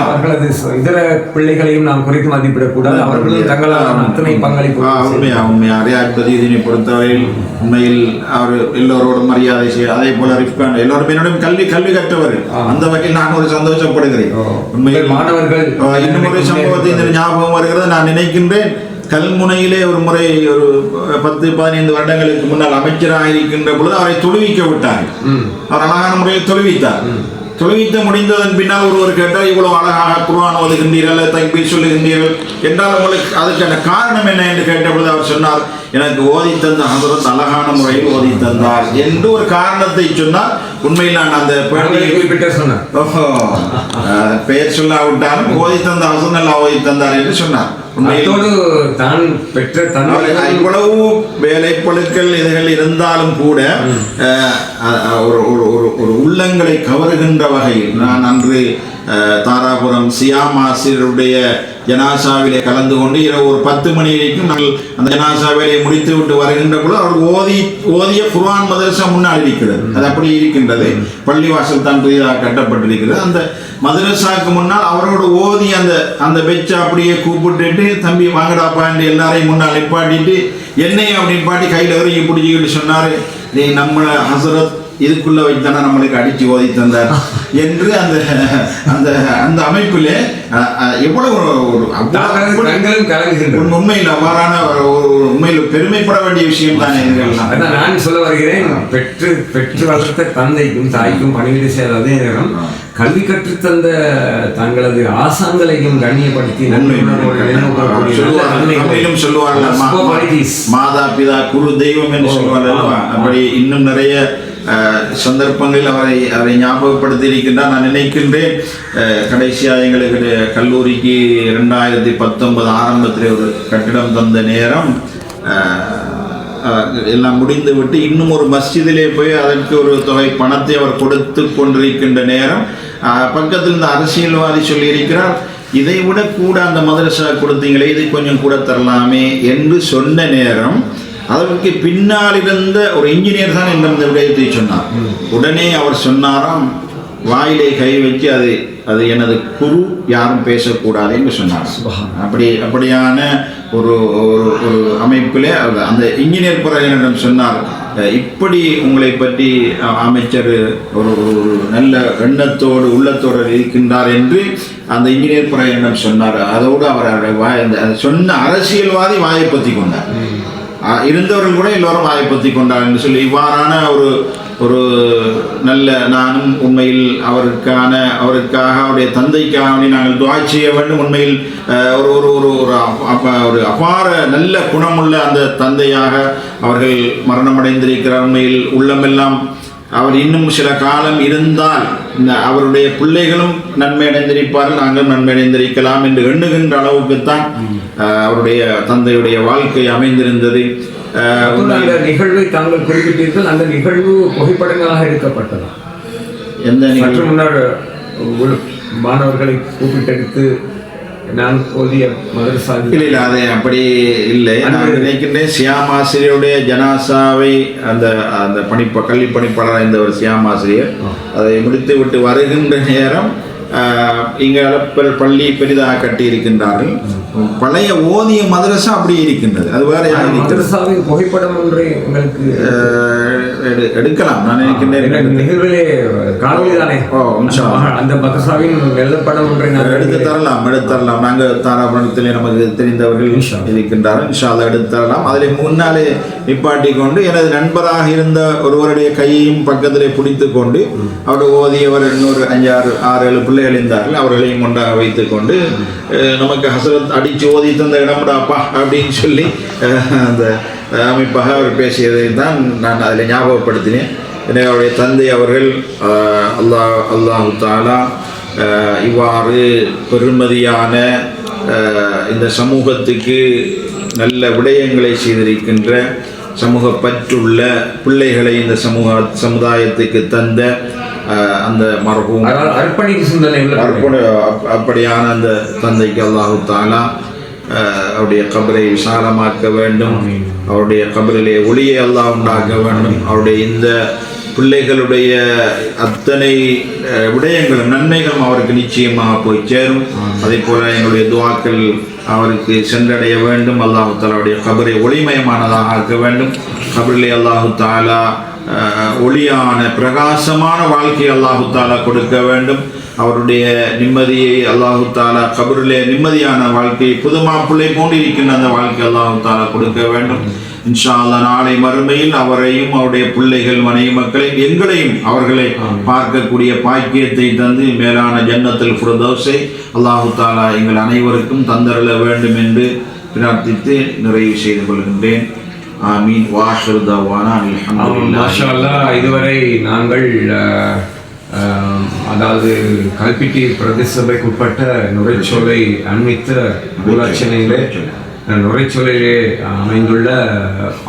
அவர்களது இதர பிள்ளைகளையும் நாம் குறைத்து மதிப்பிடக்கூடாது. அவர்களும் தங்களால் அத்தனை பங்களிப்பு. உண்மையா ரியாக்தீனை பொறுத்தவரையில் உண்மையில் அவர் எல்லோரோடும் மரியாதை செய்ய, அதே போல ரிஃப்கான் எல்லோரும் என்னோட கல்வி கற்றவர்கள். அந்த வகையில் நான் ஒரு சந்தோஷப்படுகிறேன். உண்மையில் மாணவர்கள் இன்னும் ஒரு சம்பவத்தை இந்த ஞாபகம் வருகிறது. நான் நினைக்கின்றேன் கல்முனையிலே ஒரு முறை ஒரு 10-15 வருடங்களுக்கு முன்னால் அமைச்சராக இருக்கின்ற பொழுது அவரை தொழுவிக்க விட்டார்கள். அவர் அழகான முறையில் தொழுவித்தார். தொழுவித்து முடிந்ததன் பின்னால் ஒருவர் கேட்டால், இவ்வளவு அழகாக குர்ஆன் ஓதுகின்றீர்கள், தக்பீர் சொல்லுகின்றீர்கள் என்றால் உங்களுக்கு அதுக்கான காரணம் என்ன என்று கேட்டபொழுது அவர் சொன்னார், எனக்கு ஓதி தந்த ஹஸரத் அழகான முறையில் ஓதி தந்தார் என்று ஒரு காரணத்தை சொன்னார். உண்மையில் நான் அந்த பெயர் சொல்லாவிட்டாலும் ஓதி தந்த ஹஸரத் நல்லா ஓதி தந்தார் என்று சொன்னார். தான் பெற்ற இவ்வளவு வேலைப்பழுக்கள் இதுகள் இருந்தாலும் கூட ஒரு உள்ளங்களை கவருகின்ற வகையில் நான் அன்று தாராபுரம் சியாம் ஆசிரியருடைய ஜனாசாவிலே கலந்து கொண்டு இரவு ஒரு 10 மணி வரைக்கும் நாங்கள் அந்த ஜனாசாவிலே முடித்து விட்டு வருகின்ற பொழுது அவர் ஓதிய குர்ஆன் மதரசா முன்னால் இருக்கிறது. அது அப்படி இருக்கின்றது. பள்ளிவாசல் தான் புதிதாக கட்டப்பட்டிருக்கிறது. அந்த மதரசாவுக்கு முன்னால் அவரோடு ஓதி அந்த பெச்சை அப்படியே கூப்பிட்டுட்டு, தம்பி வாங்கடாப்பா என்று எல்லாரையும் முன்னால் நிப்பாட்டிட்டு என்னையும் அப்படி நிப்பாட்டி கையில் இறங்கி பிடிச்சிக்கிட்டு சொன்னார், நீ நம்ம ஹஸரத் இதுக்குள்ள வைத்தானா நம்மளுக்கு அடிச்சு ஓதி தந்தார் என்று அந்த அந்த அமைப்பிலே எவ்வளவு உண்மையில் அவ்வாறான உண்மையில் பெருமைப்பட வேண்டிய விஷயம் தானே. நான் சொல்ல வருகிறேன், பெற்று வளர்த்த தந்தைக்கும் தாய்க்கும் பணிவிடை செய்த அதே நேரம் கல்வி கற்றுத்தந்த தங்களது ஆசான்களையும் கண்ணியப்படுத்தி சொல்லுவார்கள், மாதா பிதா குரு தெய்வம் என்று சொல்வார்கள். அப்படி இன்னும் நிறைய சந்தர்ப்பங்களில் அவரை ஞாபகப்படுத்தி இருக்கின்றார். நான் நினைக்கின்றேன் கடைசியாக எங்களுக்கு கல்லூரிக்கு 2019 ஆரம்பத்தில் ஒரு கட்டிடம் தந்த நேரம் எல்லாம் முடிந்து விட்டு இன்னும் ஒரு மஸ்ஜிதிலே போய் அதற்கு ஒரு தொகை பணத்தை அவர் கொடுத்து கொண்டிருக்கின்ற நேரம் பக்கத்தில் இந்த அரசியல்வாதி சொல்லியிருக்கிறார், இதை விட கூட அந்த மதரசா கொடுத்தீங்களே, இதை கொஞ்சம் கூட தரலாமே என்று சொன்ன நேரம் அதற்கு பின்னால் இருந்த ஒரு இன்ஜினியர் தான் இந்த விடயத்தை சொன்னார். உடனே அவர் சொன்னாராம், வாயிலை கை வச்சு அது எனது குரு, யாரும் பேசக்கூடாது என்று சொன்னார். அப்படியான ஒரு அமைப்பிலே அந்த இன்ஜினியர் பிறகு சொன்னார், இப்படி உங்களை பற்றி அமைச்சர் ஒரு நல்ல எண்ணத்தோடு உள்ளத்தோடு இருக்கின்றார் என்று அந்த இன்ஜினியர் பிறகு சொன்னார். அதோடு அவர் சொன்ன அரசியல்வாதி வாயை பற்றி கொண்டார். இருந்தவர்கள் கூட எல்லோரும் வாய்ப்பத்தி கொண்டார் என்று சொல்லி இவ்வாறான ஒரு நல்ல, நானும் உண்மையில் அவருக்காக அவருடைய தந்தைக்காக நாங்கள் துஆ செய்ய வேண்டும். உண்மையில் ஒரு அபார நல்ல குணமுள்ள அந்த தந்தையாக அவர்கள் மரணமடைந்திருக்கிறார். உண்மையில் உள்ளமெல்லாம் அவர் இன்னும் சில காலம் இருந்தால் அவருடைய பிள்ளைகளும் நன்மை அடைந்திருப்பார்கள், நாங்கள் நன்மை அடைந்திருக்கலாம் என்று எண்ணுகின்ற அளவுக்குத்தான் அவருடைய தந்தையுடைய வாழ்க்கை அமைந்திருந்தது. அந்த நிகழ்வை தாங்கள் குறிப்பிட்டீர்கள், அந்த நிகழ்வு புகைப்படங்களாக எடுக்கப்பட்டதா? எந்த நிகழ்வு? முன்னால் மாணவர்களை கூப்பிட்டெடுத்து நான் போதிய மதரசா இல்லை, அது அப்படி இல்லை. நான் நினைக்கின்றேன் சியாம் ஆசிரியருடைய ஜனாசாவை அந்த கல்வி பணிப்பாளர் இந்த ஒரு சியாம் ஆசிரியர் அதை முடித்து விட்டு வருகின்ற நேரம் இங்கே பள்ளி பெரிதாக கட்டி இருக்கின்றார்கள். பழைய ஓதிய மதரசா அப்படி இருக்கின்றது. அது வேற மதரசாவின் புகைப்படம் ஒன்றை உங்களுக்கு எடுக்கலாம். நான் நினைக்கின்றேன் நிகழ்விலே காணொலி தானே, அந்த மதரசாவின் வெள்ளப்படம் ஒன்றை நான் எடுத்து தரலாம். நாங்கள் தாராபுரத்திலே நமக்கு தெரிந்தவர்கள் இருக்கின்றார்கள், இன்ஷா அல்லாஹ் எடுத்து தரலாம். அதில் முன்னாலே நிப்பாட்டி கொண்டு எனது நண்பராக இருந்த ஒருவருடைய கையையும் பக்கத்திலே பிடித்து கொண்டு அவர் ஓதியவர் இன்னொரு 5-6-7 பிள்ளைகள் இருந்தார்கள், அவர்களையும் கொண்டாக வைத்து கொண்டு நமக்கு ஹஸரத் அடிச்சு ஓதி தந்த இடம்டாப்பா அப்படின்னு சொல்லி அந்த அமைப்பாக அவர் பேசியதை தான் நான் அதில் ஞாபகப்படுத்தினேன். எனவே அவருடைய தந்தை அவர்கள் அல்லாஹு தஆலா இவ்வாறு பெருமதியான இந்த சமூகத்துக்கு நல்ல விடயங்களை செய்திருக்கின்ற சமூக பற்றுள்ள பிள்ளைகளை இந்த சமுதாயத்துக்கு தந்த அந்த மரபும் அப்படியான அந்த தந்தைக்கு அல்லாஹு தஆலா அவருடைய கபரை விசாலமாக்க வேண்டும், அவருடைய கபரிலே ஒளியை அல்லாஹ் உண்டாக்க வேண்டும். அவருடைய இந்த பிள்ளைகளுடைய அத்தனை விடயங்களும் நன்மைகளும் அவருக்கு நிச்சயமாக போய் சேரும். அதே போல எங்களுடைய துஆக்கள் அவருக்கு சென்றடைய வேண்டும். அல்லாஹு தஆலாவுடைய கபரை ஒளிமயமானதாக ஆக்க வேண்டும். கபரிலே அல்லாஹு தஆலா ஒளியான பிரகாசமான வாழ்க்கையை அல்லாஹு தஆலா கொடுக்க வேண்டும். அவருடைய நிம்மதியை அல்லாஹு தஆலா கபரிலே நிம்மதியான வாழ்க்கையை புது மாப்பிள்ளை போன்று இருக்கின்ற அந்த வாழ்க்கை அல்லாஹு தஆலா கொடுக்க வேண்டும். இன்ஷா அல்லாஹ் நாளை மறுமையில் அவரையும் அவருடைய பிள்ளைகள் மனைவி மக்களையும் எங்களையும் அவர்களை பார்க்கக்கூடிய பாக்கியத்தை தந்து மேலான ஜன்னத்துல் ஃபிர்தௌஸை அல்லாஹு தஆலா எங்கள் அனைவருக்கும் தந்தருள வேண்டும் என்று பிரார்த்தித்து நிறைவு செய்து கொள்கின்றேன். ஆமீன். வாஹிரு தஅவானா அல்ஹம்துலில்லாஹ். மாஷா அல்லாஹ். இதுவரை நாங்கள் அதாவது கல்பிட்டி பிரதேச சபைக்கு உட்பட்ட நுரைச்சோலை அண்மித்த ஊராட்சியிலே நுரைச்சோலையிலே அமைந்துள்ள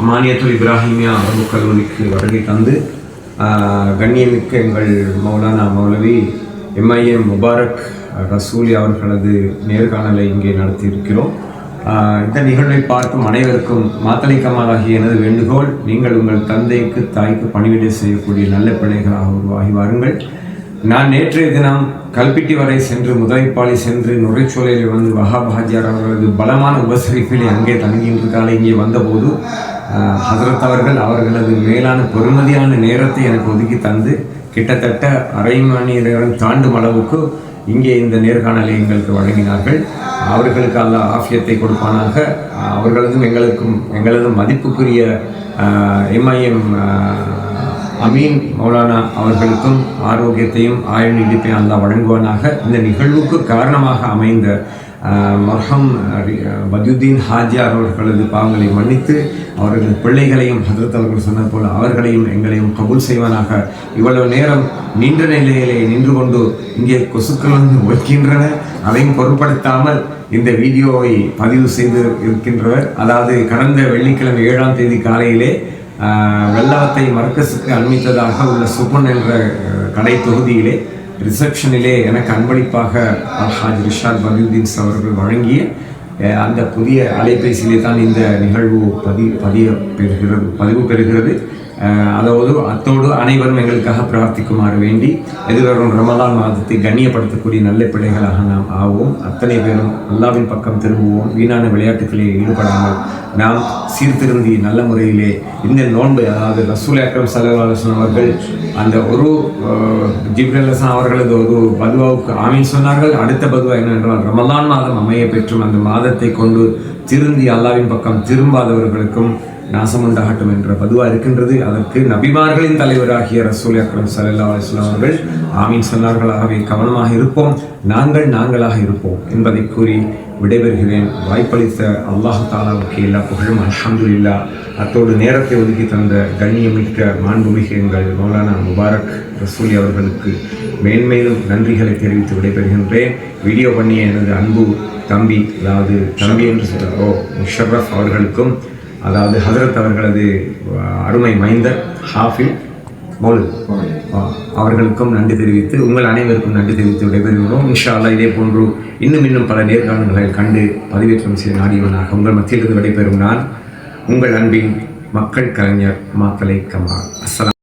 அமானியத்துல் இப்ராஹிமியா அரபு கல்லூரிக்கு வருகை தந்து கண்ணியமிக்க எங்கள் மௌலானா மௌலவி எம்ஐஎம் முபாரக் ரசூலி அவர்களது நேர்காணலை இங்கே நடத்தியிருக்கிறோம். இந்த நிகழ்வை பார்க்கும் அனைவருக்கும் மாத்தளை கமாலாகிய எனது வேண்டுகோள், நீங்கள் உங்கள் தந்தைக்கு தாய்க்கு பணிவிடை செய்யக்கூடிய நல்ல பிள்ளைகளாக உருவாகி வாருங்கள். நான் நேற்றைய தினம் கல்பிட்டி வரை சென்று முதலைப்பாளி சென்று நுரைச்சோலையில் வந்து வஹாப் ஹாஜியார் அவர்களது பலமான உபசரிப்பில் அங்கே தங்கியிருக்கால இங்கே வந்தபோது ஹசரத் அவர்கள் அவர்களது மேலான பெருமதியான நேரத்தை எனக்கு ஒதுக்கி தந்து கிட்டத்தட்ட அரை மணி நேரம் தாண்டும் அளவுக்கு இங்கே இந்த நேர்காணலை எங்களுக்கு வழங்கினார்கள். அவர்களுக்கு அல்லாஹ் ஆஃபியத்தை கொடுப்பானாக. அவர்களதும் எங்களது மதிப்புக்குரிய எம்ஐஎம் அமீன் மௌலானா அவர்களுக்கும் ஆரோக்கியத்தையும் ஆயுள் நீடிப்பையும் அல்லாஹ் வழங்குவானாக. இந்த நிகழ்வுக்கு காரணமாக அமைந்த மர்ஹம் பத்யுத்தீன் ஹாஜியார் அவர்களது பாவங்களை மன்னித்து அவர்களது பிள்ளைகளையும் ஹஜ்ரத் அவர்கள் சொன்னது போல் அவர்களையும் எங்களையும் கபூல் செய்வானாக. இவ்வளவு நேரம் நீண்ட நிலையிலே நின்று கொண்டு இங்கே கொசுக்கள் வந்து ஒழிக்கின்றன, அதையும் பொருட்படுத்தாமல் இந்த வீடியோவை பதிவு செய்து இருக்கின்றவர், அதாவது கடந்த வெள்ளிக்கிழமை 7ஆம் தேதி காலையிலே வெள்ளவத்தை மர்கஸுக்கு அண்மித்ததாக உள்ள சுபன் என்ற கடை தொகுதியிலே ரிசப்ஷனிலே எனக்கு அன்பளிப்பாக அல்ஹாஜ் ரிஷாத் பத்யுத்தீன் அவர்கள் வழங்கிய அந்த புதிய அலைபேசியிலே தான் இந்த நிகழ்வு பதிவு பெறுகிறது. அத்தோடு அனைவரும் எங்களுக்காக பிரார்த்திக்குமாறு வேண்டி எதிர்வரும் ரமலான் மாதத்தை கண்ணியப்படுத்தக்கூடிய நல்ல பிள்ளைகளாக நாம் ஆவோம். அத்தனை பேரும் அல்லாஹ்வின் பக்கம் திரும்புவோம். வீணான விளையாட்டுகளில் ஈடுபடாமல் நாம் சீர்திருந்தி நல்ல முறையிலே இந்த நோன்பு, அதாவது ரசூல் அக்ரம் ஸல்லல்லாஹு அலைஹி வஸல்லம் அவர்கள் அந்த ஒரு ஜிப்ரீல் அலைஹிஸ்ஸலாம் அவர்களது ஒரு பதுவாவுக்கு ஆமீன் சொன்னார்கள். அடுத்த பதுவா என்னவென்றால் ரமலான் மாதம் அமைய பெற்றும் அந்த மாதத்தை கொண்டு திருந்தி அல்லாஹ்வின் பக்கம் திரும்பாதவர்களுக்கும் நாசமுண்டாகட்டும் என்ற பதுவா இருக்கின்றது. அதற்கு நபிமார்களின் தலைவராகிய ரசூல் அக்ரம் ஸல்லல்லாஹு அலைஹி வஸல்லம் அவர்கள் ஆமீன் சொன்னார்களாகவே கவனமாக இருப்போம், நாங்களாக இருப்போம் என்பதை கூறி விடைபெறுகிறேன். வாய்ப்பளித்த அல்லாஹ் தஆலாவுக்கு எல்லா புகழும், அல்ஹம்துலில்லாஹ். அத்தோடு நேரத்தை ஒதுக்கி தந்த கண்ணியமிக்க மாண்புமிகு எங்கள் மௌலானா முபாரக் ரசூலி அவர்களுக்கு மேன்மேலும் நன்றிகளை தெரிவித்து விடைபெறுகின்றேன். வீடியோ பண்ணிய எனது அன்பு தம்பி, அதாவது தம்பி என்று சொல்கிறோ முஷர்ரஃப் அவர்களுக்கும், அதாவது ஹஜரத் அவர்களது அருமை மைந்தர் ஹாஃபில் மௌலூத் அவர்களுக்கும் நன்றி தெரிவித்து உங்கள் அனைவருக்கும் நன்றி தெரிவித்து விடைபெறுகிறோம். இன்ஷா அல்லாஹ் இதே போன்று இன்னும் பல நேர்காணல்களை கண்டு பதிவேற்றம் செய்ய நாடியவனாக உங்கள் மத்தியிலிருந்து விடைபெறும் நான் உங்கள் அன்பின் மக்கள் கலைஞர் மாத்தளை கமால். அஸ்ஸலாம்.